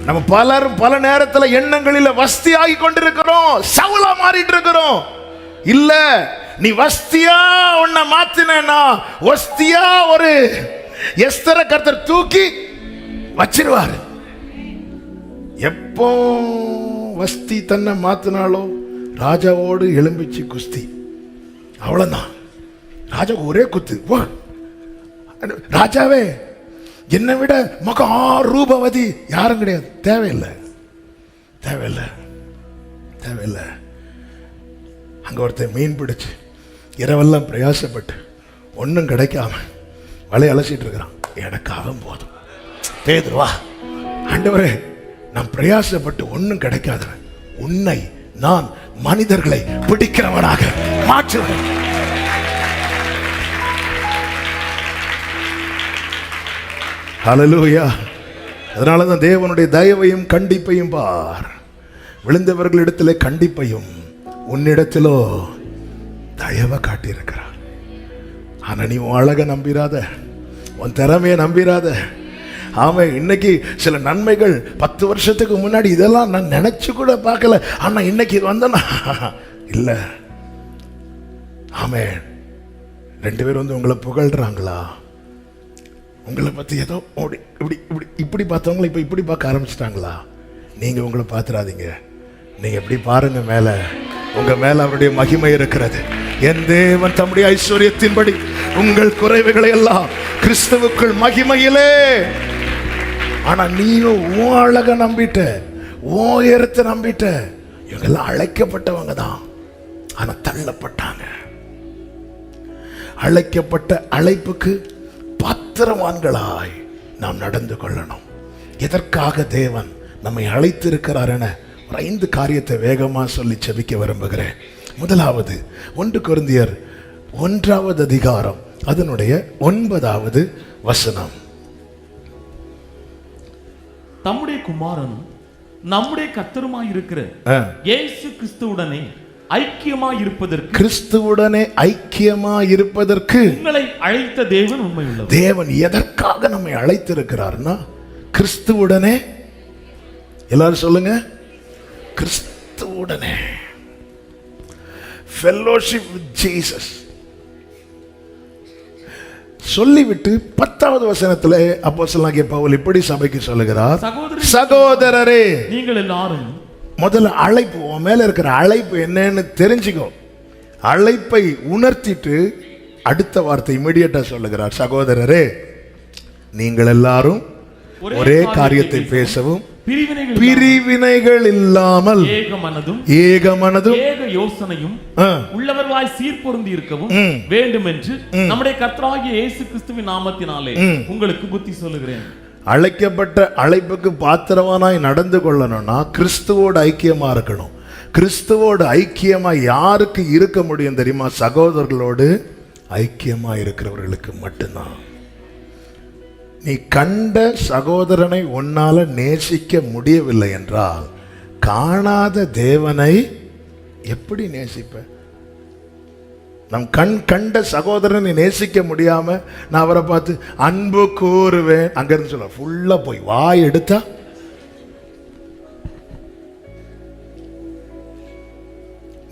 நம்ம பலரும் பல நேரத்தில் எண்ணங்களில் வஸ்தி ஆகி கொண்டிருக்கிறோம், சவுலா மாறிட்டு இருக்கிறோம். இல்ல, நீ வஸ்தியா உன்னை மாத்தினா வஸ்தியா ஒரு எஸ்தரை கர்த்தர் தூக்கி வச்சிருவாரு. எப்போ வஸ்தி தன்னை மாத்தினாலோ ராஜாவோடு எலும்பிச்சு குஸ்தி, அவ்வளவுதான். ராஜா ஒரே குத்து. ராஜாவே, என்னை விட மகா ரூபவதி யாரும் கிடையாது. தேவையில்லை, தேவையில்லை, தேவையில்லை. அங்க ஒருத்தன் மீன் பிடிச்சு இரவெல்லாம் பிரயாசப்பட்டு ஒன்றும் கிடைக்காம வலையை அலசிட்டு இருக்கிறான். எனக்கு அவன் போதும், பேதுருவா, ஆண்டவரே நான் பிரயாசப்பட்டு ஒண்ணும் கிடைக்காத, உன்னை நான் மனிதர்களை பிடிக்கிறவனாக மாற்றுவேன். ஹல்லேலூயா. அதனாலதான் தேவனுடைய தயவையும் கண்டிப்பையும் பார். விழுந்தவர்களிடத்திலே கண்டிப்பையும், உன்னிடத்திலோ தயவை காட்டியிருக்கிறார். ஆனா நீ உன் அழக நம்பிராத, உன் திறமையை நம்பிராத. ஆமா, இன்னைக்கு சில நன்மைகள் 10 வருஷத்துக்கு முன்னாடி இதெல்லாம் நான் நினைச்சு கூட பார்க்கல, ஆனா இன்னைக்கு இது வந்தனா இல்ல. ஆமே, 2 பேர் வந்து உங்களை புகழ்றாங்களா, உங்களை பத்தி ஏதோ இப்படி இப்படி இப்படி பார்த்தவங்களை இப்ப இப்படி பார்க்க ஆரம்பிச்சிட்டாங்களா, நீங்க உங்களை பார்த்துடாதீங்க. நீங்க எப்படி பாருங்க, மேல உங்க மேல அவருடைய மகிமை இருக்கிறது. என் தேவன் தம்முடைய ஐஸ்வர்யத்தின்படி உங்கள் குறைவுகளை எல்லாம் கிறிஸ்துவுக்குள் மகிமையிலே. ஆனா நீயும் உன் அழக நம்பிட்ட, உன் உயரத்தை நம்பிட்ட. இவங்கெல்லாம் அழைக்கப்பட்டவங்க தான், ஆனா தள்ளப்பட்டாங்க. அழைக்கப்பட்ட அழைப்புக்கு பாத்திரவான்களாய் நாம் நடந்து கொள்ளணும். எதற்காக தேவன் நம்மை அழைத்திருக்கிறார் என ஒரு 5 காரியத்தை வேகமா சொல்லி செபிக்க விரும்புகிறேன். முதலாவது 1 கொரிந்தியர் 1வது அதிகாரம் அதனுடைய 9வது வசனம். தம்முடைய குமாரனும் நம்முடைய கர்த்தருமாய் இருக்கிற இயேசு கிறிஸ்துவுடனே ஐக்கியமாய் இருப்பதற்கு, கிறிஸ்துவுடனே ஐக்கியமாய் இருப்பதற்கு உங்களை அழைத்த தேவன் உண்மையுள்ளவர். தேவன் எதற்காக நம்மை அழைத்திருக்கிறார்னா, கிறிஸ்துவுடனே, எல்லாரும் சொல்லுங்க, கிறிஸ்துவுடனே fellowship with Jesus சொல்லிவிட்டு 10வது வசனத்துல அப்போஸ்தலனாகிய பவுல் இப்படி சபைக்கு சொல்லுகிறார், சகோதரரே நீங்கள் எல்லாரும். முதல்ல அழைப்பு, உன் மேல இருக்கிற அழைப்பு என்னன்னு தெரிஞ்சுக்கோ. அழைப்பை உணர்த்திட்டு அடுத்த வார்த்தை இமிடியேட்டா சொல்லுகிறார், சகோதரரே நீங்கள் எல்லாரும் ஒரே காரியத்தை பேசவும், பிரிவினைகள் இல்லாமல் ஏக மனதும் ஏக யோசனையும் உள்ளவர்களாய் சீர்பொருந்தி இருக்கவும் வேண்டும் என்று நம்முடைய கர்த்தராகிய இயேசு கிறிஸ்துவின் நாமத்தினாலே உங்களுக்கு புத்தி சொல்லுகிறேன். அழைக்கப்பட்ட அழைப்புக்கு பாத்திரவானாய் நடந்து கொள்ளணும்னா கிறிஸ்துவோடு ஐக்கியமா இருக்கணும். கிறிஸ்துவோடு ஐக்கியமா யாருக்கு இருக்க முடியும் தெரியுமா? சகோதரர்களோடு ஐக்கியமா இருக்கிறவர்களுக்கு மட்டும்தான். நீ கண்ட சகோதரனை உன்னால நேசிக்க முடியவில்லை என்றால் காணாத தேவனை எப்படி நேசிப்ப? நம் கண்ட சகோதரனை நேசிக்க முடியாம நான் அவரை பார்த்து அன்பு கூறுவேன் அங்க இருந்து சொல்ல, ஃபுல்லா போய் வாய் எடுத்தா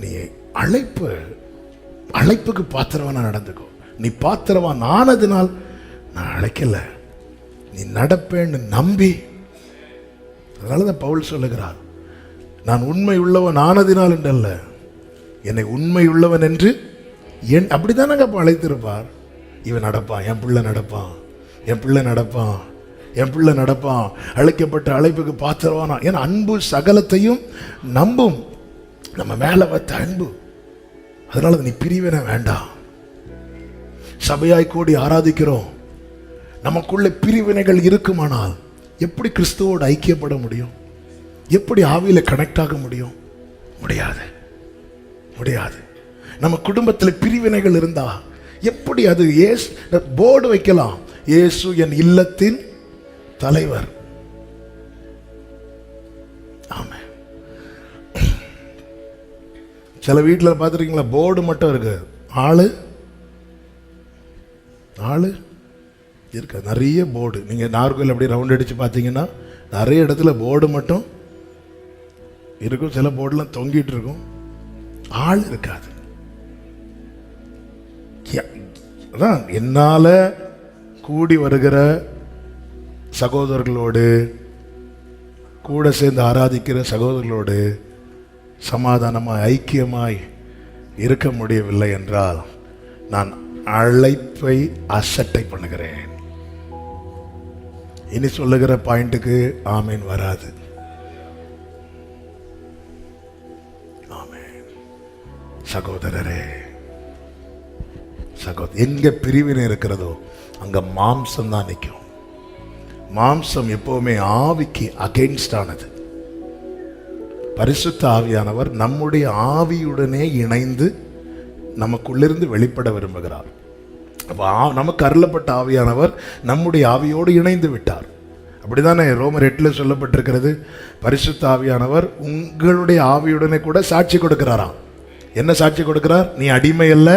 நீ அழைப்புக்கு பாத்திரவானா நடந்துக்கோ. நீ பாத்திரவான் ஆனதுனால் நான் அழைக்கல, நீ நடப்பேன்னு நம்பி. அதனாலதான் பவுல் சொல்லுகிறார், நான் உண்மை உள்ளவன் ஆனதினால் என்றல்ல, என்னை உண்மை உள்ளவன் என்று அப்படித்தானங்க அழைத்திருப்பார். இவன் நடப்பான், என் பிள்ளை நடப்பான், என் பிள்ளை நடப்பான், என் பிள்ளை நடப்பான். அழைக்கப்பட்ட அழைப்புக்கு பாத்திரவானா. ஏன்னா அன்பு சகலத்தையும் நம்பும். நம்ம மேல வைத்த அன்பு. அதனால நீ பிரிவினை வேண்டாம். சபையாய் கூடி ஆராதிக்கிறோம், நமக்குள்ள பிரிவினைகள் இருக்குமானால் எப்படி கிறிஸ்துவோடு ஐக்கியப்பட முடியும்? எப்படி ஆவியில கனெக்ட் ஆக முடியும்? முடியாது, முடியாது. நம்ம குடும்பத்தில் பிரிவினைகள் இருந்தா எப்படி அது போர்டு வைக்கலாம், இயேசு என் இல்லத்தின் தலைவர். ஆமா, சில வீட்டில் பார்த்துருக்கீங்களா, போர்டு மட்டும் இருக்கு, ஆளு இருக்கு. நிறைய போர்டு, நீங்க நார்கோயில் அப்படி ரவுண்ட் அடிச்சு பார்த்தீங்கன்னா நிறைய இடத்துல போர்டு மட்டும் இருக்கும், சில போர்டுலாம் தொங்கிட்டு இருக்கும், ஆள் இருக்காது. அதான் என்னால கூடி வருகிற சகோதரர்களோடு, கூட சேர்ந்து ஆராதிக்கிற சகோதரர்களோடு சமாதானமாய் ஐக்கியமாய் இருக்க முடியவில்லை என்றால் நான் அழைப்பை அசட்டை பண்ணுகிறேன். இனி சொல்லுகிற பாயிண்ட்டுக்கு ஆமீன் வராது. ஆமீன். சகோதரரே, எங்க பிரிவினை இருக்கிறதோ அங்க மாம்சம் தான் நிற்கும். மாம்சம் எப்பவுமே ஆவிக்கு அகைன்ஸ்ட் ஆனது. பரிசுத்த ஆவியானவர் நம்முடைய ஆவியுடனே இணைந்து நமக்குள்ளிருந்து வெளிப்பட விரும்புகிறார். அப்போ நமக்கு அருளப்பட்ட ஆவியானவர் நம்முடைய ஆவியோடு இணைந்து விட்டார். அப்படிதானே ரோமர் 8 சொல்லப்பட்டிருக்கிறது, பரிசுத்த ஆவியானவர் உங்களுடைய ஆவியுடனே கூட சாட்சி கொடுக்கிறாராம். என்ன சாட்சி கொடுக்கிறார்? நீ அடிமை அல்ல,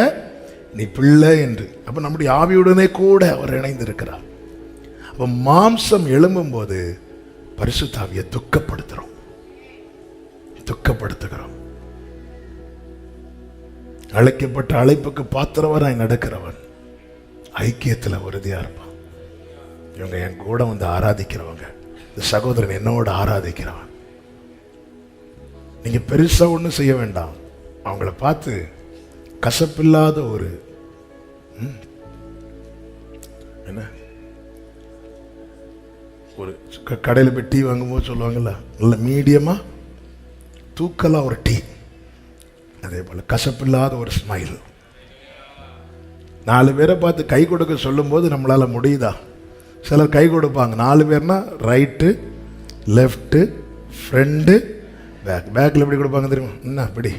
நீ பிள்ளை என்று. அப்ப நம்முடைய ஆவியுடனே கூட அவர் இணைந்திருக்கிறார். அப்ப மாம்சம் எழும்பும் போது பரிசுத்த ஆவியை துக்கப்படுத்துகிறோம். அழைக்கப்பட்ட அழைப்புக்கு பாத்திரவராய் நடக்கிறவன் ஐக்கியத்தில் உறுதியா இருப்பான். இவங்க என் கூட வந்து ஆராதிக்கிறவங்க, இந்த சகோதரன் என்னோட ஆராதிக்கிறவன். நீங்க பெருசா ஒன்றும் செய்ய வேண்டாம். அவங்கள பார்த்து கசப்பில்லாத ஒரு என்ன, ஒரு கடையில் போய் டீ வாங்கும்போது சொல்லுவாங்கல்ல, நல்ல மீடியமா தூக்கலா ஒரு டீ, அதே போல கசப்பில்லாத ஒரு ஸ்மைல். 4 பேரை பார்த்து கை கொடுக்க சொல்லும் போது நம்மளால முடியுதா? சிலர் கை கொடுப்பாங்க. 4 பேர்னா ரைட்டு, லெஃப்ட்டு, ஃப்ரண்ட்டு, பேக். பேக்கில் எப்படி கொடுப்பாங்க தெரியுமா? என்ன இப்படி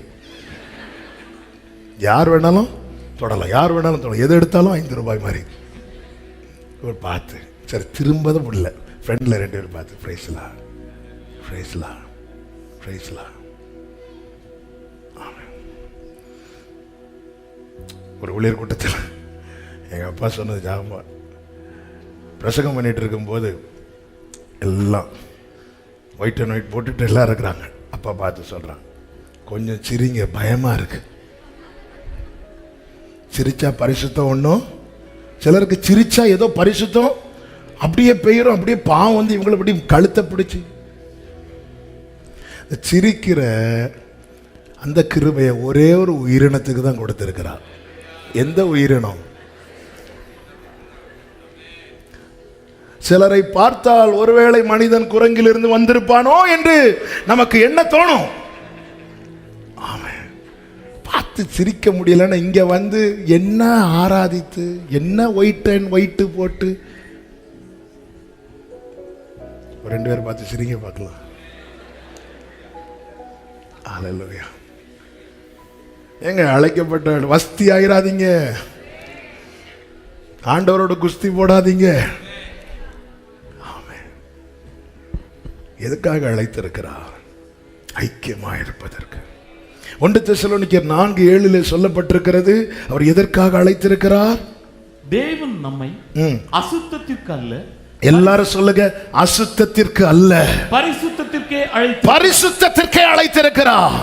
யார் வேணாலும் தொடலாம், யார் வேணாலும் தொடலாம், எது எடுத்தாலும் 5 ரூபாய் மாதிரி ஒரு பார்த்து. சரி, திரும்பதான் முடியல, ஃப்ரெண்டில் 2 பேர் பார்த்து ஃப்ரைஸ்லா ஃப்ரைஸ்லா ஃப்ரைஸ்லா. ஒரு ஊழியர் கூட்டத்தில் எங்கள் அப்பா சொன்னது ஜாமா, பிரசங்கம் பண்ணிட்டு இருக்கும்போது எல்லாம் ஒயிட் அண்ட் ஒயிட் போட்டுட்டு எல்லாம் இருக்கிறாங்க. அப்பா பார்த்து சொல்கிறான், கொஞ்சம் சிரிங்க, பயமாக இருக்கு. சிரிச்சா பரிசுத்தம் ஒன்றும், சிலருக்கு சிரிச்சா ஏதோ பரிசுத்தம் அப்படியே பெயரும், அப்படியே பாவம் வந்து இவங்களை அப்படி கழுத்தை பிடிச்சி. சிரிக்கிற அந்த கிருபையை ஒரே ஒரு உயிரினத்துக்கு தான் கொடுத்திருக்கிறார். எந்த உயிரினம்? சிலரை பார்த்தால் ஒருவேளை மனிதன் குரங்கிலிருந்து வந்திருப்பானோ என்று நமக்கு என்ன தோணும். பார்த்து சிரிக்க முடியலன்னா இங்க வந்து என்ன ஆராதித்து, என்ன ஒயிட் அண்ட் ஒயிட் போட்டு 2 பேர் பார்த்து சிரிங்க பார்க்கலாம். அல்லேலூயா. ஏங்க, அழைக்கப்பட்ட வஸ்தி ஆயிராதீங்க, ஆண்டவரோட குஸ்தி போடாதீங்க. எதுக்காக அழைத்திருக்கிறார்? ஐக்கியமாக இருப்பதற்கு. 1 தெசலோனிக்கர் 4:7 சொல்லப்பட்டிருக்கிறது, அவர் எதற்காக அழைத்திருக்கிறார்? தேவன் நம்மை அசுத்தத்திற்கு அல்ல, எல்லாரும் சொல்லுங்க, அசுத்தத்திற்கு அல்ல, பரிசுத்தத்திற்கே அழைத்திருக்கிறார்.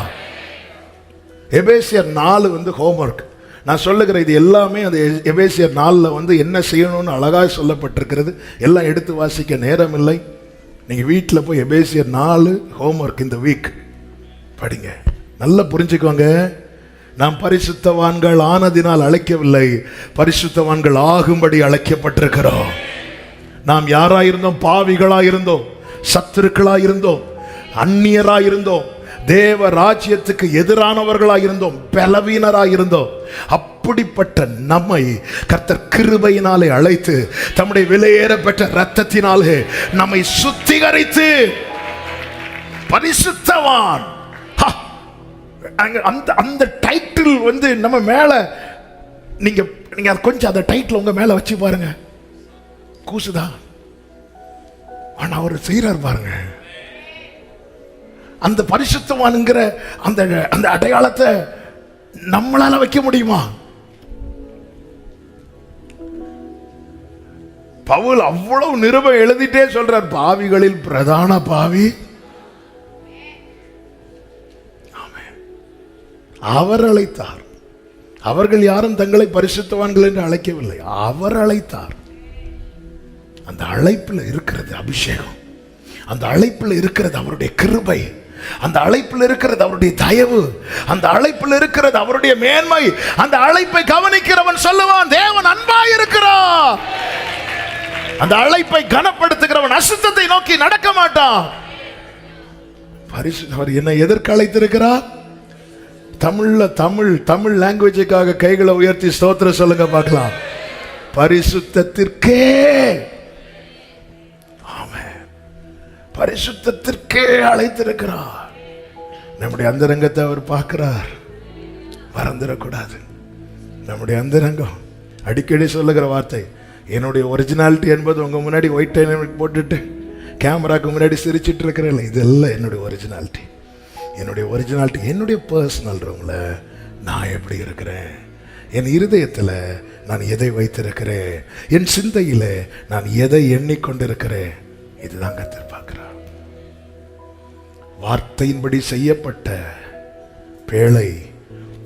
எபேசியர் 4 வந்து ஹோம்வொர்க். நான் சொல்லுகிற இது எல்லாமே அந்த எபேசியர் 4 என்ன செய்யணும்னு அழகாக சொல்லப்பட்டிருக்கிறது. எல்லாம் எடுத்து வாசிக்க நேரம் இல்லை. நீங்க வீட்டில் போய் எபேசியர் 4 ஹோம்வொர்க் இந்த வீக் படிங்க. நல்லா புரிஞ்சுக்கோங்க. நாம் பரிசுத்தவான்கள் ஆனதினால் அழைக்கவில்லை, பரிசுத்தவான்கள் ஆகும்படி அழைக்கப்பட்டிருக்கிறோம். நாம் யாராயிருந்தோம்? பாவிகளாயிருந்தோம், சத்துருக்களாயிருந்தோம், அந்நியராயிருந்தோம், தேவ ராஜ்யத்துக்கு எதிரானவர்களாயிருந்தோம், பலவீனராயிருந்தோம். அப்படிப்பட்ட நம்மை கர்த்தர் கிருபையினாலே அழைத்து தம்முடைய விலையேற பெற்ற இரத்தத்தினாலே நம்மை சுத்திகரித்து பரிசுத்தவான். அந்த டைட்டில் நம்ம மேல, நீங்க கொஞ்சம் அந்த டைட்டில் உங்க மேல வச்சு பாருங்க, கூசுதா? ஆனா அவர் செய்யறார் பாருங்க. அந்த பரிசுத்தவான்ங்கிற அந்த அடையாளத்தை நம்மளால வைக்க முடியுமா? பவுல் அவ்வளவு நிருபம் எழுதிட்டே சொல்றார், பாவிகளில் பிரதான பாவி அவர் அழைத்தார். அவர்கள் யாரும் தங்களை பரிசுத்தவான்கள் என்று அழைக்கவில்லை, அவர் அழைத்தார். அந்த அழைப்புல இருக்கிறது அபிஷேகம், அந்த அழைப்புல இருக்கிறது அவருடைய கிருபை, அந்த அழைப்பில் இருக்கிறது அவருடைய தயவு, அந்த அழைப்பில் இருக்கிறது அவருடைய மேன்மை. அந்த அழைப்பை கவனிக்கிறவன் சொல்லுவான், தேவன் அன்பாய் இருக்கிறார். அந்த அழைப்பை கனப்படுத்துகிறவன் அசுத்தத்தை நோக்கி நடக்க மாட்டான். அவர் என்னை எதற்கு அழைத்திருக்கிறார்? தமிழ் லாங்குவேஜுக்காக கைகளை உயர்த்தி ஸ்தோத்திரம் சொல்லுங்க பார்க்கலாம். பரிசுத்தத்திற்கே பரிசுத்தத்திற்கே அழைத்திருக்கிறார். நம்முடைய அந்தரங்கத்தை அவர் பார்க்கிறார், மறந்துடக்கூடாது. நம்முடைய அந்தரங்கம் அடிக்கடி சொல்லுகிற வார்த்தை, என்னுடைய ஒரிஜினாலிட்டி என்பது உங்க முன்னாடி ஒயிட் டைனமிக் போட்டுட்டு கேமராக்கு முன்னாடி சிரிச்சிட்டு இருக்கிறேன், இதெல்லாம் என்னுடைய ஒரிஜினாலிட்டி. என்னுடைய ஒரிஜினாலிட்டி என்னுடைய பர்சனல் ரூம்ல நான் எப்படி இருக்கிறேன், என் இருதயத்தில் நான் எதை வைத்திருக்கிறேன், என் சிந்தையில நான் எதை எண்ணிக்கொண்டிருக்கிறேன், இதுதான் கர்த்தர் பார்க்கிறார். வார்த்தையின்படி செய்யப்பட்ட பேழை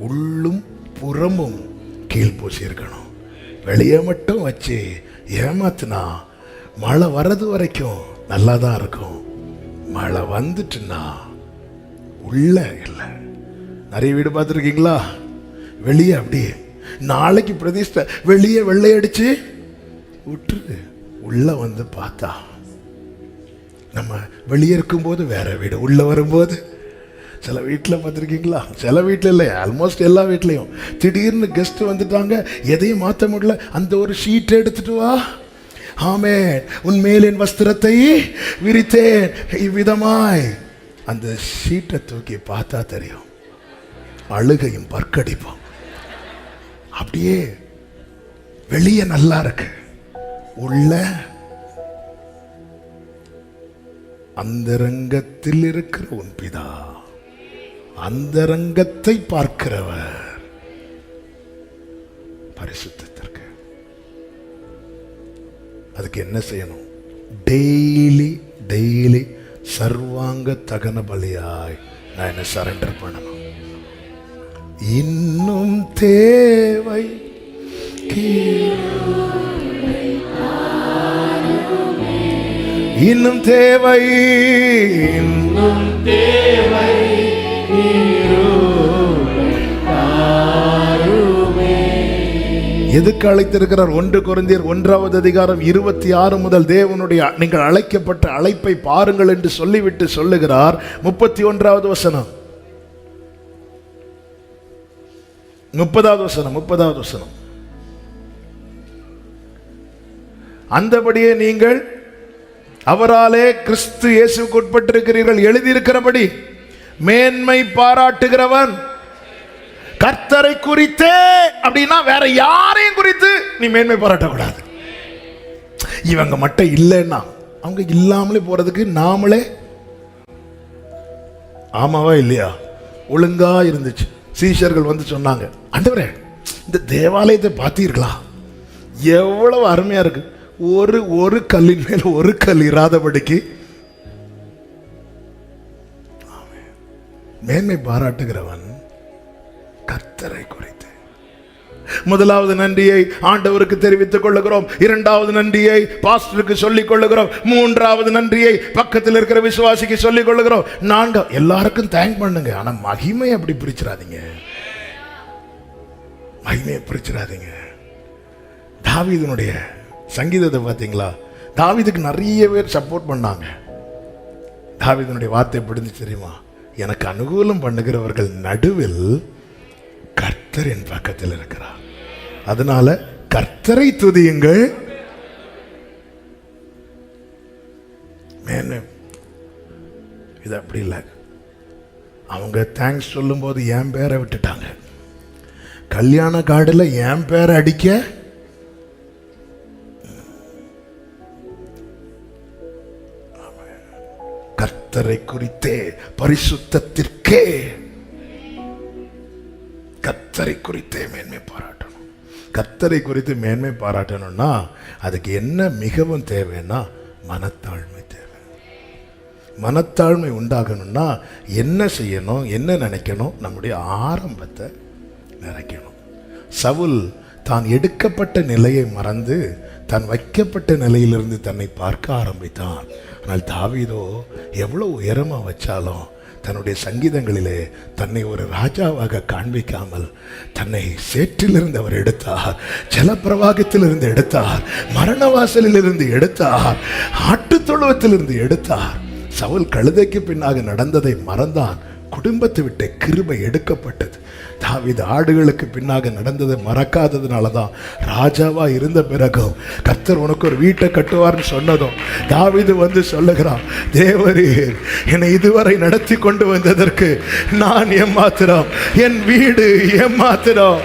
உள்ளும் புறமும் கீழ் பூசி இருக்கணும். வெளியே மட்டும் வச்சு ஏமாத்துனா மழை வர்றது வரைக்கும் நல்லா தான் இருக்கும். மழை வந்துட்டுன்னா உள்ள இல்லை. நிறைய வீடு பார்த்துருக்கீங்களா? வெளியே அப்படியே நாளைக்கு பிரதிஷ்டை, வெளியே வெள்ளையடிச்சு விட்டுரு, உள்ள வந்து பார்த்தா நம்ம வெளியே இருக்கும்போது வேற வீடு, உள்ள வரும்போது. சில வீட்டில் பார்த்துருக்கீங்களா? சில வீட்டில் இல்லை, ஆல்மோஸ்ட் எல்லா வீட்லையும் திடீர்னு கெஸ்ட் வந்துட்டாங்க, எதையும் மாற்ற முடியல, அந்த ஒரு ஷீட் எடுத்துட்டு வா, ஆமென், உன் மேல் என் வஸ்திரத்தை விரித்தேன், இவ்விதமாய் அந்த ஷீட்டை தூக்கி பார்த்தா தெரியும் அழுகையும் பற்கடிப்போம். அப்படியே வெளியே நல்லா இருக்கு, உள்ள அந்தரங்கத்தில் இருக்கிற உன் பிதா அந்தரங்கத்தை பார்க்கிறவர். பரிசுத்தத்திற்கு அதுக்கு என்ன செய்யணும்? டெய்லி டெய்லி சர்வாங்க தகன பலியாய் நான் என்ன சரண்டர் பண்ணணும். இன்னும் தேவை இன்னும் தேவை இன்னும் தேவை எதுக்கு அழைத்திருக்கிறார்? 1 கொரிந்தியர் 1:26 முதல் தேவனுடைய நீங்கள் அழைக்கப்பட்ட அழைப்பை பாருங்கள் என்று சொல்லிவிட்டு சொல்லுகிறார். 31வது வசனம், 30வது வசனம். அந்தபடியே நீங்கள் அவராலே கிறிஸ்து இயேசுவுக்கு உட்பட்டிருக்கிறீர்கள், எழுதியிருக்கிறபடி மேன்மை பாராட்டுகிறவன் கர்த்தரை குறித்தே. அப்படின்னா வேற யாரையும் குறித்து நீ மேன்மை பாராட்டக்கூடாது. இவங்க மட்டும் இல்லைன்னா அவங்க இல்லாமலே போறதுக்கு நாமளே, ஆமாவா இல்லையா? ஒழுங்கா இருந்துச்சு. சீஷர்கள் வந்து சொன்னாங்க, ஆண்டவரே இந்த தேவாலயத்தை பார்த்தீர்களா, எவ்வளவு அருமையா இருக்கு, ஒரு கல்லின் மேல் ஒரு கல் இராதபடிக்கு மேன்மை பாராட்டுகிறவன் கர்த்தரை குறித்து. முதலாவது நன்றியை ஆண்டவருக்கு தெரிவித்துக் கொள்ளுகிறோம், 2வது நன்றியை பாஸ்டருக்கு சொல்லிக் கொள்ளுகிறோம், 3வது நன்றியை பக்கத்தில் இருக்கிற விசுவாசிக்கு சொல்லிக் கொள்ளுகிறோம், 4 எல்லாருக்கும் தேங்க் பண்ணுங்க. ஆனா மகிமையை அப்படி பிரிச்சிடாதீங்க, மகிமையை பிரிச்சிடாதீங்க. தாவீதுனுடைய சங்கீதத்தை பார்த்தீங்களா? தாவீதுக்கு நிறைய பேர் சப்போர்ட் பண்ணாங்க. தாவீதுனுடைய வார்த்தை எப்படி தெரியுமா? எனக்கு அனுகூலம் பண்ணுகிறவர்கள் நடுவில் கர்த்தர் என் பக்கத்தில் இருக்கிறார், அதனால கர்த்தரை துதியுங்கள். இது அப்படி இல்லை. அவங்க தேங்க்ஸ் சொல்லும் போது என் பேரை விட்டுட்டாங்க. கல்யாண கார்டுல என் பேரை அடிக்க கர்த்தரை குறித்தே, பரிசுத்தத்திற்கே, கர்த்தரை குறித்தே மேன்மை பாராட்டணும். கர்த்தரை குறித்து மேன்மை பாராட்டணும்னா அதுக்கு என்ன மிகவும் தேவைன்னா மனத்தாழ்மை தேவை. மனத்தாழ்மை உண்டாகணும்னா என்ன செய்யணும், என்ன நினைக்கணும்? நம்முடைய ஆரம்பத்தை நினைக்கணும். சவுல் தான் எடுக்கப்பட்ட நிலையை மறந்து தான் வைக்கப்பட்ட நிலையிலிருந்து தன்னை பார்க்க ஆரம்பித்தான். ஆனால் தாவீதோ எவ்வளவு உயரமா வச்சாலும் தன்னுடைய சங்கீதங்களிலே தன்னை ஒரு ராஜாவாக காண்பிக்காமல் தன்னை சேற்றிலிருந்து அவர் எடுத்தார், ஜலப்பிரவாகத்திலிருந்து எடுத்தார், மரணவாசலில் இருந்து எடுத்தார், ஆட்டு தொழுவத்திலிருந்து எடுத்தார். சவுல் கழுதைக்கு பின்னாக நடந்ததை மறந்தான். குடும்பத்தை விட்டு கிருபை எடுக்கப்பட்டது. தாவீது ஆடுகளுக்கு பின்னாக நடந்ததை மறக்காததுனால தான் ராஜாவா இருந்த பிறகும் கர்த்தர் உனக்கு ஒரு வீட்டை கட்டுவார்னு சொன்னதும் தாவீது வந்து சொல்லுகிறான், தேவரீர் என்னை இதுவரை நடத்தி கொண்டு வந்ததற்கு நான் ஏமாத்திரம், என் வீடு ஏமாத்திரம்.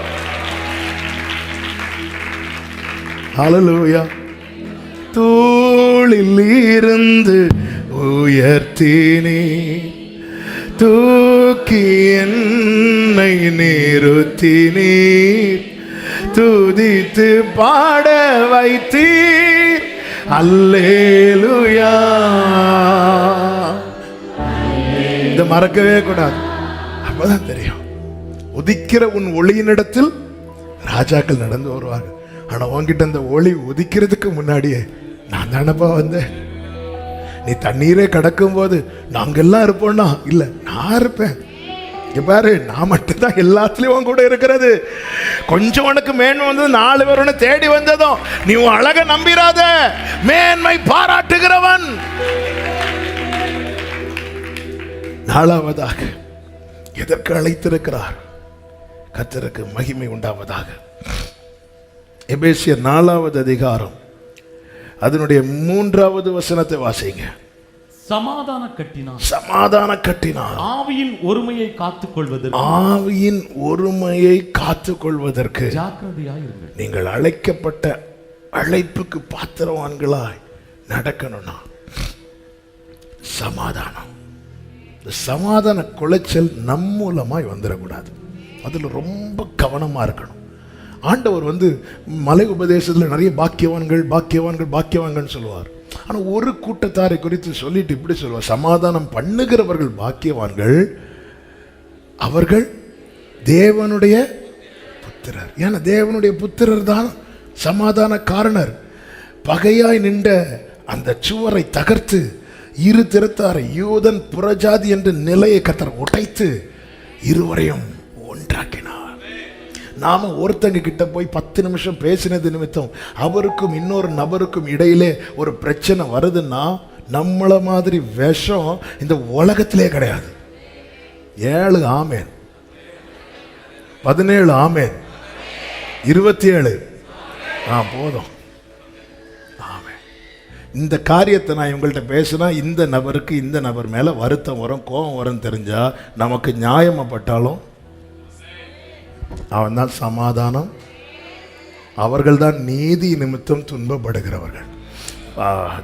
ஹல்லேலூயா. தோளில் இருந்து உயர்த்தினே, தூக்கி என்னை நிறுத்தினீர், துதித்து பாட வைத்தீர். அல்லேலூயா. இதை மறக்கவே கூடாது. அப்பதான் தெரியும், உதிக்கிற உன் ஒளியினிடத்தில் ராஜாக்கள் நடந்து வருவாங்க. ஆனா உன்கிட்ட அந்த ஒளி உதிக்கிறதுக்கு முன்னாடியே நான் தானப்பா வந்தேன். நீ தண்ணீரே கடக்கும் போது நாங்கெல்லாம் இருப்போம்னா இல்ல, நான் இருப்பேன். இங்க பாரு, நான் மட்டும்தான் எல்லாத்துலயும் கூட இருக்கிறது. கொஞ்சம் உனக்கு மேன்மை வந்தது, 4 பேர் உன்னை தேடி வந்ததும் நீ உன் அழக நம்பிராத, மேன்மை பாராட்டுகிறவன். நாலாவதாக எதற்கு அழைத்திருக்கிறார்? கர்த்தருக்கு மகிமை உண்டாவதாக. எபேசியர் 4வது அதிகாரம் அதனுடைய 3வது வசனத்தை வாசிங்க. சமாதான கட்டினார், சமாதான கட்டினார், ஆவியின் ஒருமையை காத்துக் கொள்வதற்கு, ஆவியின் ஒருமையை காத்துக் கொள்வதற்கு ஜாக்கிரதையாயிருங்கள். நீங்கள் அழைக்கப்பட்ட அழைப்புக்கு பாத்திரவான்களாய் நடக்கணும்னா சமாதானம், இந்த சமாதான குலைச்சல் நம் மூலமாய் வந்துடக்கூடாது. அதுல ரொம்ப கவனமா இருக்கணும். ஆண்டவர் வந்து மலை உபதேசத்தில் நிறைய பாக்கியவான்கள் பாக்கியவான்கள் பாக்கியவான்கள் சொல்லுவார். ஆனால் ஒரு கூட்டத்தாரை குறித்து சொல்லிட்டு இப்படி சொல்லுவார், சமாதானம் பண்ணுகிறவர்கள் பாக்கியவான்கள், அவர்கள் தேவனுடைய புத்திரர். ஏன்னா தேவனுடைய புத்திரர் தான் சமாதான காரணர். பகையாய் நின்ற அந்த சுவரை தகர்த்து இரு திறத்தாரை, யூதன் புறஜாதி என்ற நிலையை கர்த்தர் உடைத்து இருவரையும் ஒன்றாக்கினார். நாம ஒருத்தங்க கிட்ட போய் 10 நிமிஷம் பேசினது நிமித்தம் அவருக்கும் இன்னொரு நபருக்கும் இடையிலே ஒரு பிரச்சனை வருதுன்னா நம்மள மாதிரி விஷம் இந்த உலகத்திலே கிடையாது. 7 ஆமேன், 17 ஆமேன், 27 போதும். ஆமேன். இந்த காரியத்தை நான் இவங்கள்ட்ட பேசினா இந்த நபருக்கு இந்த நபர் மேல வருத்தம் வரும், கோபம் வரும் தெரிஞ்சா நமக்கு நியாயமாப்பட்டாலும் அவன் தான் சமாதானம், அவர்கள் தான் நீதி நிமித்தம் துன்பப்படுகிறவர்கள்.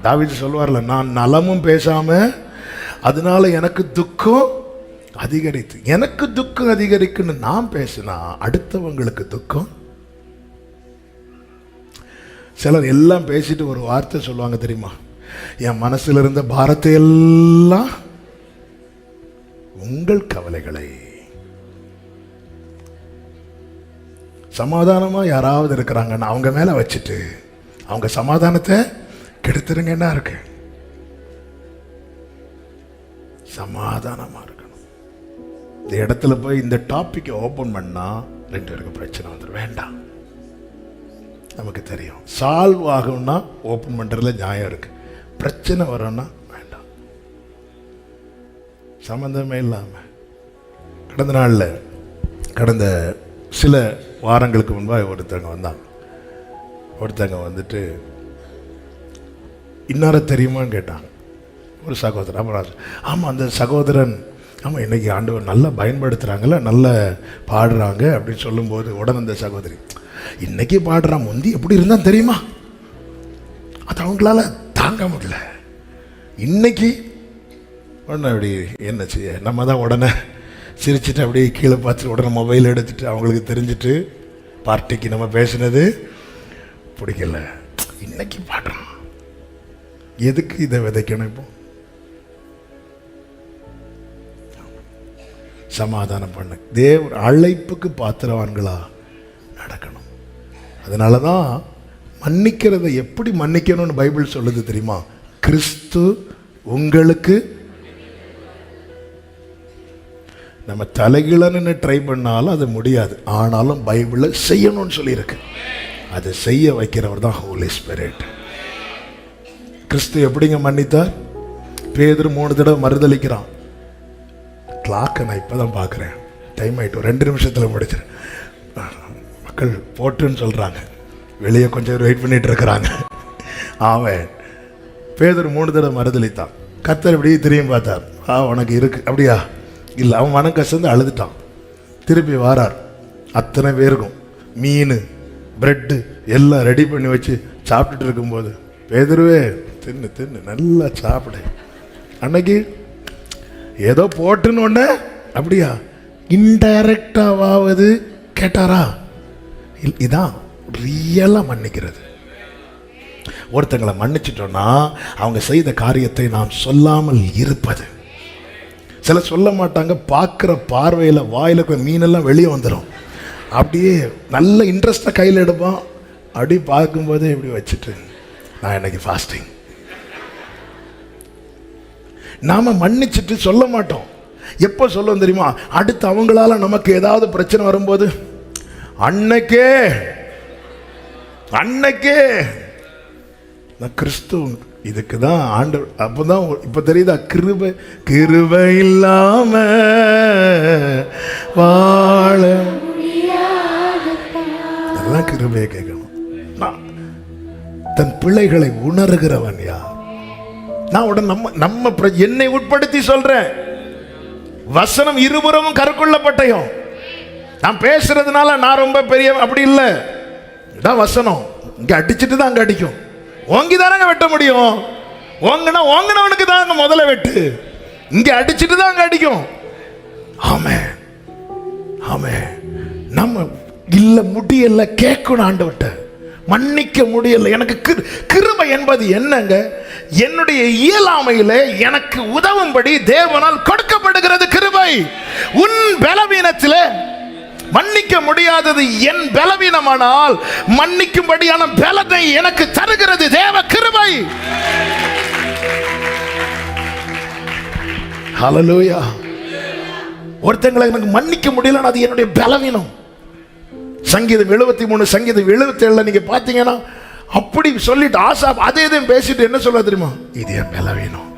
தாவீது சொல்வார்ல, நான் நலமும் பேசாம அதனால எனக்கு துக்கம் அதிகரித்து, எனக்கு துக்கம் அதிகரிக்குன்னு நான் பேசினா அடுத்தவங்களுக்கு துக்கம். சிலர் எல்லாம் பேசிட்டு ஒரு வார்த்தை சொல்லுவாங்க தெரியுமா, என் மனசுல இருந்த பாரத்தை எல்லாம் உங்கள் கவலைகளை. சமாதானமா யாராவது இருக்கிறாங்கன்னா அவங்க மேல வச்சுட்டு அவங்க சமாதானத்தை கெடுத்துருங்கன்னா இருக்கு. சமாதானமா இருக்கணும். இந்த இடத்துல போய் இந்த டாபிக்கை ஓபன் பண்ணா 2 பேருக்கு பிரச்சனை வந்துடும். வேண்டாம். நமக்கு தெரியும் சால்வ் ஆகும்னா ஓபன் பண்றதுல நியாயம் இருக்கு. பிரச்சனை வரும்னா வேண்டாம். சம்பந்தமே இல்லாம கடந்த சில வாரங்களுக்கு முன்பாக ஒருத்தங்க வந்தாங்க. ஒருத்தங்க வந்துட்டு இன்னார தெரியுமான்னு கேட்டாங்க. ஒரு சகோதரன். அப்புறம் ஆமாம் அந்த சகோதரன், ஆமாம் இன்னைக்கு ஆண்டவர் நல்லா பயன்படுத்துகிறாங்கல்ல, நல்லா பாடுறாங்க அப்படின்னு சொல்லும்போது உடனே அந்த சகோதரி, இன்னைக்கு பாடுறான், முந்தி எப்படி இருந்தான் தெரியுமா, அது அவங்களால தாங்க முடியல. இன்னைக்கு உடனே அப்படி என்ன செய்ய, நம்ம தான் உடனே சிரிச்சுட்டு அப்படியே கீழே பார்த்துட்டு உடனே மொபைல் எடுத்துட்டு அவங்களுக்கு தெரிஞ்சுட்டு பார்ட்டிக்கு நம்ம பேசினது பிடிக்கல, இன்னைக்கு பாடுறான், எதுக்கு இதை விதைக்கணும்? இப்போ சமாதானம் பண்ணு. தேவ அழைப்புக்கு பாத்திரவான்களா நடக்கணும். அதனாலதான் மன்னிக்கிறத எப்படி மன்னிக்கணும்னு பைபிள் சொல்லுது தெரியுமா? கிறிஸ்து உங்களுக்கு. நம்ம தலைகிழன்னு ட்ரை பண்ணாலும் அது முடியாது. ஆனாலும் பைபிளில் செய்யணும்னு சொல்லியிருக்கு. அதை செய்ய வைக்கிறவர் தான் ஹோலி ஸ்பிரிட். கிறிஸ்து எப்படிங்க மன்னித்தார்? பேதுரு 3 தடவை மறுதளிக்கிறான். கிளாக்கை நான் இப்பதான் பார்க்குறேன். டைம் ஆகிட்டு 2 நிமிஷத்தில் முடிச்சிரு. மக்கள் போட்டுன்னு சொல்கிறாங்க, வெளியே கொஞ்சம் வெயிட் பண்ணிட்டு இருக்கிறாங்க. அவன் பேதுரு 3 தடவை மறுதளித்தான். கர்த்தர் இப்படி திரும்பி பார்த்தார். உனக்கு இருக்கு அப்படியா? இல்லை. அவன் மனம் கசந்து அழுதுட்டான். திருப்பி வாரார். அத்தனை பேருக்கும் மீன் பிரெட்டு எல்லாம் ரெடி பண்ணி வச்சு சாப்பிட்டுட்டு இருக்கும்போது, பேதுருவே தின்னு தின்னு நல்லா சாப்பிடு. அன்னைக்கு ஏதோ போட்டுன்னு ஒன்று அப்படியா இன்டைரக்டாவது கேட்டாரா? இதான் ரியலாக மன்னிக்கிறது. ஒருத்தங்களை மன்னிச்சிட்டோம்னா அவங்க செய்த காரியத்தை நாம் சொல்லாமல் இருப்பது. சில சொல்ல மாட்டாங்க, பார்க்குற பார்வையில் வாயில் மீனெல்லாம் வெளியே வந்துடும். அப்படியே நல்ல இன்ட்ரெஸ்டாக கையில் எடுப்பான். அப்படி பார்க்கும்போதே இப்படி வச்சுட்டு, நான் இன்னைக்கு ஃபாஸ்டிங். நாம் மன்னிச்சுட்டு சொல்ல மாட்டோம். எப்போ சொல்லுவோம் தெரியுமா? அடுத்து அவங்களால நமக்கு ஏதாவது பிரச்சனை வரும்போது, அன்னைக்கே கிறிஸ்துவ இதுக்கு தான் ஆண்டவர். அப்போதான் இப்போ தெரியுதா கிருபை? கிருபை இல்லாம வாழ அதெல்லாம் கிருபையை கேட்கணும். தன் பிள்ளைகளை உணர்கிறவன் யார்? நான் உடனே நம்ம என்னை உட்படுத்தி சொல்றேன். வசனம் இருபுறமும் கருக்குள்ளப்பட்டயும். நான் பேசுறதுனால நான் ரொம்ப பெரிய அப்படி இல்லை. இதான் வசனம். இங்க அடிச்சுட்டு தான் அங்க அடிக்கும். ஓங்கி தானங்க வெட்ட முடியும். ஓங்கினவனுக்கு தாங்க முதல்ல வெட்டு. இங்க அடிச்சுட்டு தான் அங்க அடிக்கும். ஆமே ஆமே. நம்ம இல்ல முடியல கேட்கணும். ஆண்டவர்ட்ட மன்னிக்க முடியல. எனக்கு கிருபை என்பது என்னங்க? என்னுடைய இயலாமையில எனக்கு உதவும்படி தேவனால் கொடுக்கப்படுகிறது கிருபை. உன் பலவீனத்தில் மன்னிக்க முடியாதது என் பலவீனமானால் மன்னிக்கும்படியான பலத்தை எனக்கு தருகிறது தேவ கிருபை. ஹல்லேலூயா. ஒருத்தங்களை எனக்கு மன்னிக்க முடியல, அது என்னுடைய பலவீனம். சங்கீதம் 73 சங்கீதம் 77 நீங்க பாத்தீங்கன்னா அப்படி சொல்லிட்டு ஆசா அதே பேசிட்டு என்ன சொல்ல தெரியுமா? இது என் பலவீனம்.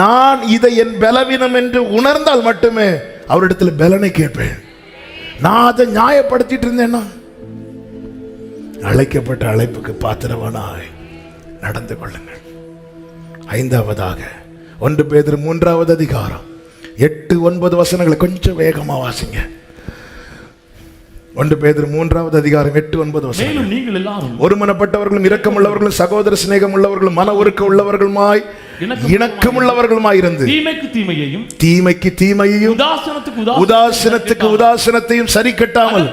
நான் இதை என் பலவீனம் என்று உணர்ந்தால் மட்டுமே அவரிடத்துல பலனை கேட்பேன். நான் அதை நியாயப்படுத்திட்டு இருந்தேன்னா, அழைக்கப்பட்ட அழைப்புக்கு பாத்திரவானாய் நடந்து கொள்ளுங்கள். 5வதாக 1 பேதுரு 3வது அதிகாரம் 8-9 வசனங்களை கொஞ்சம் வேகமா வாசிங்க. 1 பேதுரு 3வது அதிகாரம் 8-9 வசனம். நீங்கள் எல்லாரும் ஒருமனப்பட்டவர்களும் இரக்கம் உள்ளவர்களும் சகோதர சிநேகம் உள்ளவர்களும் மன உருக்க உள்ளவர்களுமாய் இணக்கம் உள்ளவர்களுமாய் இருந்து தீமைக்கு தீமையையும் உதாசீனத்துக்கு உதாசீனத்தையும் சரி கட்டாமல்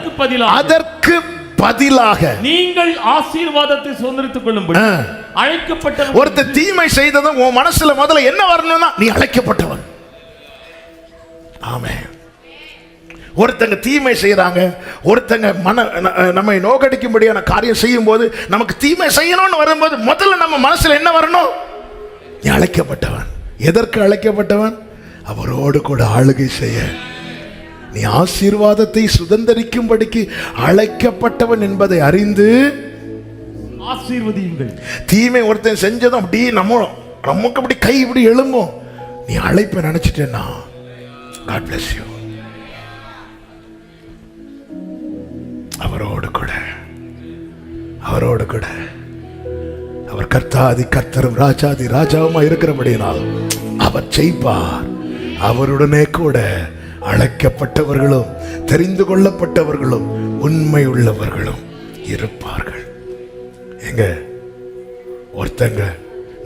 அதற்கு பதிலாக நீங்கள் ஆசீர்வாதத்தை சுதந்திரித்துக் கொள்ளும்படி அழைக்கப்பட்டவன். ஒருத்தர் தீமை செய்ததும் உன் மனசுல முதல்ல என்ன வரணும்னா, நீ அழைக்கப்பட்டவன். ஆமென். ஒருத்தங்க தீமை செய்யறாங்க, ஒருத்தங்க நம்மை நோக்கடிக்கும்படியான காரியம் செய்யும் போது, நமக்கு தீமை செய்யணும்னு வரும்போது முதல்ல நம்ம மனசுல என்ன வரணும்? நீ அழைக்கப்பட்டவன். எதற்கு அழைக்கப்பட்டவன்? அவரோடு கூட ஆளுகை செய்ய. நீ ஆசீர்வாதத்தை சுதந்திரிக்கும்படிக்கு அழைக்கப்பட்டவன் என்பதை அறிந்து ஆசீர்வதியுங்கள். தீமை ஒருத்தன் செஞ்சதும் அப்படி நமக்கு அப்படி கை இப்படி எழும்பும். நீ அழைப்பை நினைச்சிட்டேன்னா, God bless you. அவரோடு கூட அவர் கர்த்தாதி கர்த்தரும் ராஜாதி ராஜாவுமா இருக்கிறபடியினால் அவர் ஜெயிப்பார். அவருடனே கூட அழைக்கப்பட்டவர்களும் தெரிந்து கொள்ளப்பட்டவர்களும் உண்மை உள்ளவர்களும் இருப்பார்கள். எங்க ஒருத்தங்க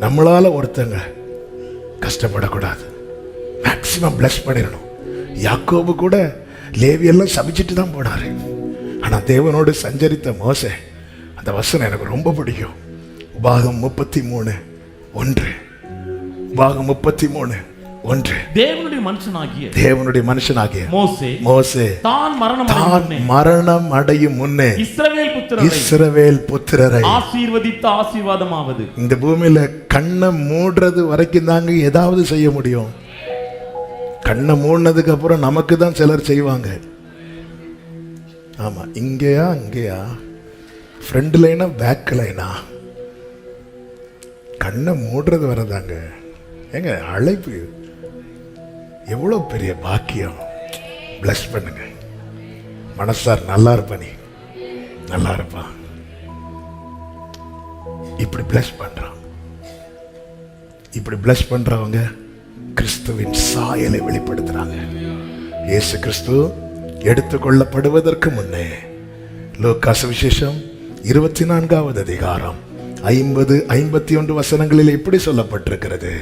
நம்மளால ஒருத்தங்க கஷ்டப்படக்கூடாது. மேக்சிமம் பிளஸ் பண்ணிடணும். யாக்கோபு கூட லேவியெல்லாம் சபிச்சுட்டு தான் போனாரு. ஆனா தேவனோடு சஞ்சரித்த மோசே, அந்த வசனம் எனக்கு ரொம்ப பிடிக்கும். உபாகம் 33:1. உபாகம் 33:1. தேவனுடைய மனுஷனாகிய மோசே தான் மரணம் அடையும் முன்னே இஸ்ரவேல் புத்திரரை ஆசீர்வதித்த ஆசீர்வாதமாவது. இந்த பூமியில கண்ணை மூடுறது வரைக்கும் தாங்க ஏதாவது செய்ய முடியும். கண்ணை மூடினதுக்கு அப்புறம் நமக்கு தான் சிலர் செய்வாங்க. ஆமா, இங்கேயா ஃப்ரண்ட் லைனா பேக் லைனா? கண்ணை மூடுறது வரதாங்க. ஏங்க அழைப்பு எவ்வளோ பெரிய பாக்கியம். பிளஸ் பண்ணுங்க. மனசார் நல்லா இருப்ப, நீ நல்லா இருப்பா. இப்படி பிளஸ் பண்றான். இப்படி பிளஸ் பண்றவங்க கிறிஸ்துவின் சாயலை வெளிப்படுத்துறாங்க. இயேசு கிறிஸ்து எடுத்துக்கொள்ளப்படுவதற்கு முன்னே லூக்கா சுவிசேஷம் 24வது அதிகாரம் 50-51 வசனங்களில் இப்படி சொல்லப்பட்டிருக்கிறது.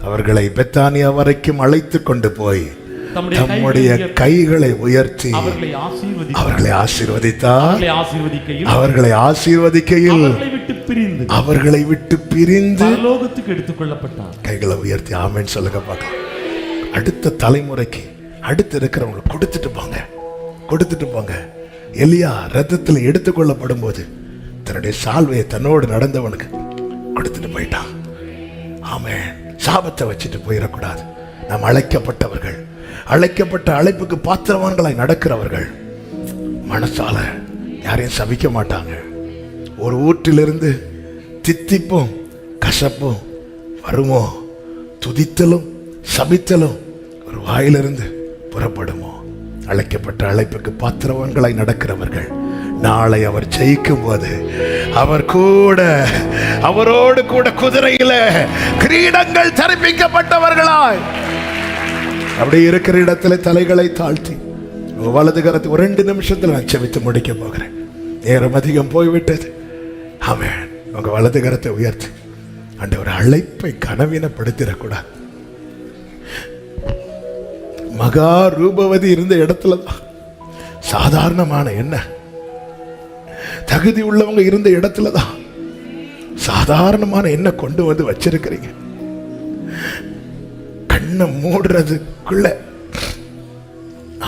அவர்களை பெத்தானியா வரைக்கும் அழைத்து கொண்டு போய் தம்முடைய கைகளை உயர்த்தி அவர்களை ஆசீர்வதித்தார். அவர்களை ஆசீர்வதிக்கையில் அவர்களை விட்டு பிரிந்து பரலோகத்துக்கு எடுத்துக்கொள்ளப்பட்டார். கைகளை உயர்த்தி ஆமென் சொல்லுங்க பார்க்கலாம். அடுத்த தலைமுறைக்கு அடுத்து இருக்கிறவங்களுக்கு கொடுத்துட்டு போங்க, கொடுத்துட்டு போங்க. எலியா ரத்தத்தில் எடுத்துக்கொள்ளப்படும் போது தன்னுடைய சால்வையை தன்னோடு நடந்தவனுக்கு கொடுத்துட்டு போயிட்டான். ஆமென். சாபத்தை வச்சுட்டு போயிடக்கூடாது. நாம் அழைக்கப்பட்டவர்கள், அழைக்கப்பட்ட அழைப்புக்கு பாத்திரவான்களாய் நடக்கிறவர்கள் மனசால யாரையும் சபிக்க மாட்டாங்க. ஒரு ஊற்றிலிருந்து தித்திப்பும் கசப்பும் வருமோ, துதித்தலும் சபித்தலும் ஒரு வாயிலிருந்து புறப்படுமோ? அழைக்கப்பட்ட அழைப்புக்கு பாத்திரவான்களாய் நடக்கிறவர்கள் நாளை அவர் ஜெயிக்கும் போது அவரோடு கூட குதிரையில கிரீடங்கள் தரிப்பிக்கப்பட்டவர்களாய் அப்படி இருக்கிற இடத்துல தலைகளை தாழ்த்தி வலது கரத்தை ஒரு 2 நிமிஷத்தில் நான் செவித்து முடிக்க போகிறேன். நேரம் அதிகம் போய்விட்டது. ஆமென். உங்க வலது கரத்தை உயர்த்தி ஆண்டவர் அழைப்பை கனவீனப்படுத்திடக்கூடாது. மகா ரூபவதி இருந்த இடத்துலதான் சாதாரணமான என்ன தகுதி உள்ளவங்க இருந்த இடத்துலதான் சாதாரணமான என்ன கொண்டு வந்து வச்சிருக்கிறீங்க. கண்ணை மூடுறதுக்குள்ள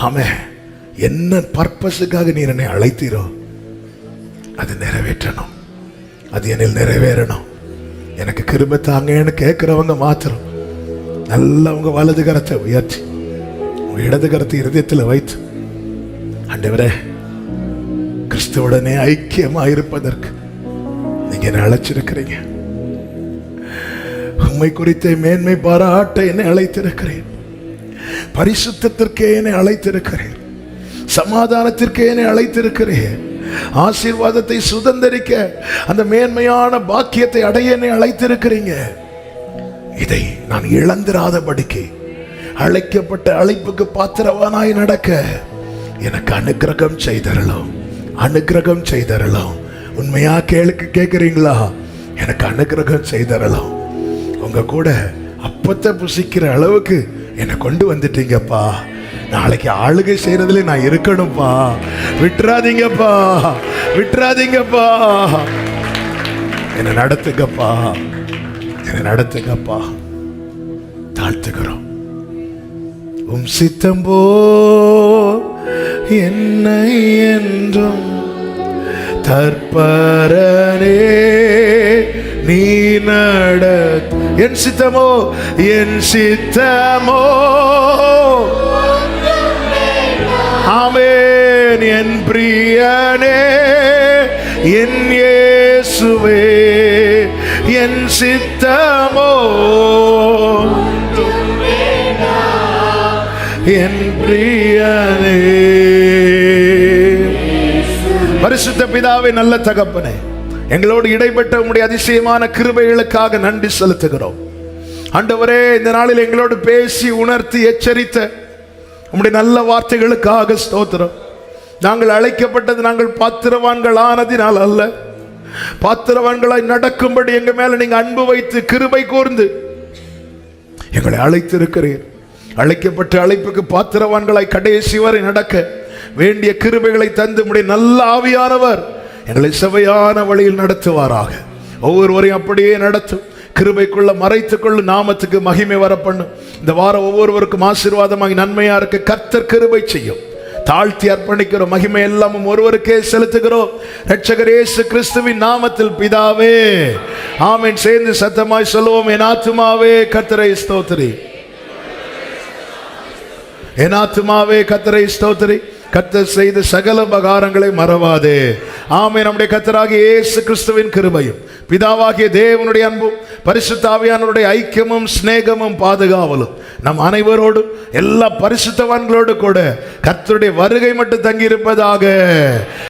ஆமே என்ன பர்பஸுக்காக நீர் என்னை அழைத்தீரோ அது நிறைவேற்றணும், அது என்னில் நிறைவேறணும். எனக்கு கிருபை தாங்கன்னு கேட்கிறவங்க மாத்திரம் நல்லவங்க வலது கரத்தை உயர்த்தி உங்க இடது கரத்தை இருதயத்தில் வைத்து ஆண்டவரே கிறிஸ்துவுடனே ஐக்கியமா இருப்பதற்கு நீங்க என்ன அழைச்சிருக்கிறீங்க. உம்மை குறித்த மேன்மை பாராட்ட என்னை அழைத்திருக்கிறேன். பரிசுத்தத்திற்கே என்னை அழைத்திருக்கிறேன். சமாதானத்திற்கே என்னை அழைத்திருக்கிறேன். ஆசீர்வாதத்தை சுதந்தரிக்க அந்த மேன்மையான பாக்கியத்தை அடைய என்னை அழைத்திருக்கிறீங்க. இதை நான் இழந்திராதபடிக்கு அழைக்கப்பட்ட அழைப்புக்கு பாத்திரவானாய் நடக்க எனக்கு அனுக்கிரகம் செய்தரலாம், அனுக்கிரகம் செய்தரலாம். உண்மையா கேட்கிறீங்களா? எனக்கு அனுக்கிரகம் செய்தரலாம். உங்க கூட அப்பத்தை புசிக்கிற அளவுக்கு என்னை கொண்டு வந்துட்டீங்கப்பா. நாளைக்கு ஆளுகை செய்யறதுல நான் இருக்கணும்ப்பா. விட்டுறாதீங்கப்பா, விட்டுறாதீங்கப்பா. என்னை நடத்துங்கப்பா, என்னை நடத்துங்கப்பா. தாழ்த்துக்கிறோம். உம் சித்தம்போ என்னை என்றும் தற்பரனே நீ நட. என் சித்தமோ, என் சித்தமோ ஆமென். என் பிரியனே, என் இயேசுவே, என் சித்தமோ என் பிரியனே. பரிசுத்த பிதாவே, நல்ல தகப்பனே, எங்களோடு இடைப்பட்ட உம்முடைய அதிசயமான கிருபைகளுக்காக நன்றி செலுத்துகிறோம். ஆண்டவரே, இந்த நாளில் எங்களோடு பேசி உணர்த்தி எச்சரித்த உம்முடைய நல்ல வார்த்தைகளுக்காக ஸ்தோத்திரம். நாங்கள் அழைக்கப்பட்டது நாங்கள் பாத்திரவான்கள் ஆனதினால் அல்ல, பாத்திரவான்களாய் நடக்கும்படி எங்க மேல நீங்க அன்பு வைத்து கிருபை கூர்ந்து எங்களை அழைத்திருக்கிறீர். அழைக்கப்பட்ட அழைப்புக்கு பாத்திரவான்களாய் கடைசி வரை நடக்க வேண்டிய கிருபைகளை தந்து உம்முடைய நல்ல ஆவியானவர் எங்களை செவையான வழியில் நடத்துவாராக. ஒவ்வொருவரையும் அப்படியே நடத்தும். கிருபைக்குள்ள மறைத்துக் கொள்ளும். நாமத்துக்கு மகிமை வர பண்ணும். இந்த வாரம் ஒவ்வொருவருக்கும் ஆசீர்வாதமாகி நன்மையா இருக்க கர்த்தர் கிருபை செய்யும். தாழ்த்தி அர்ப்பணிக்கிறோம். மகிமை எல்லாமும் ஒருவருக்கே செலுத்துகிறோம். இரட்சகர் இயேசு கிறிஸ்துவின் நாமத்தில் பிதாவே, ஆமென். சேர்ந்து சத்தமாய் சொல்லுவோம். என் ஆத்துமாவே கர்த்தரை ஸ்தோத்திரி, என் ஆத்துமாவே கர்த்தரை ஸ்தோத்திரி. கர்த்தர் செய்த சகல உபகாரங்களை மறவாதே. ஆமென். நம்முடைய கர்த்தராகிய இயேசு கிறிஸ்துவின் கிருபையும் பிதாவாகிய தேவனுடைய அன்பும் பரிசுத்த ஆவியானவருடைய ஐக்கியமும் சிநேகமும் பாதுகாவலும் நம் அனைவரோடும் எல்லா பரிசுத்தவான்களோடு கூட கர்த்தருடைய வருகை மட்டும் தங்கி இருப்பதாக.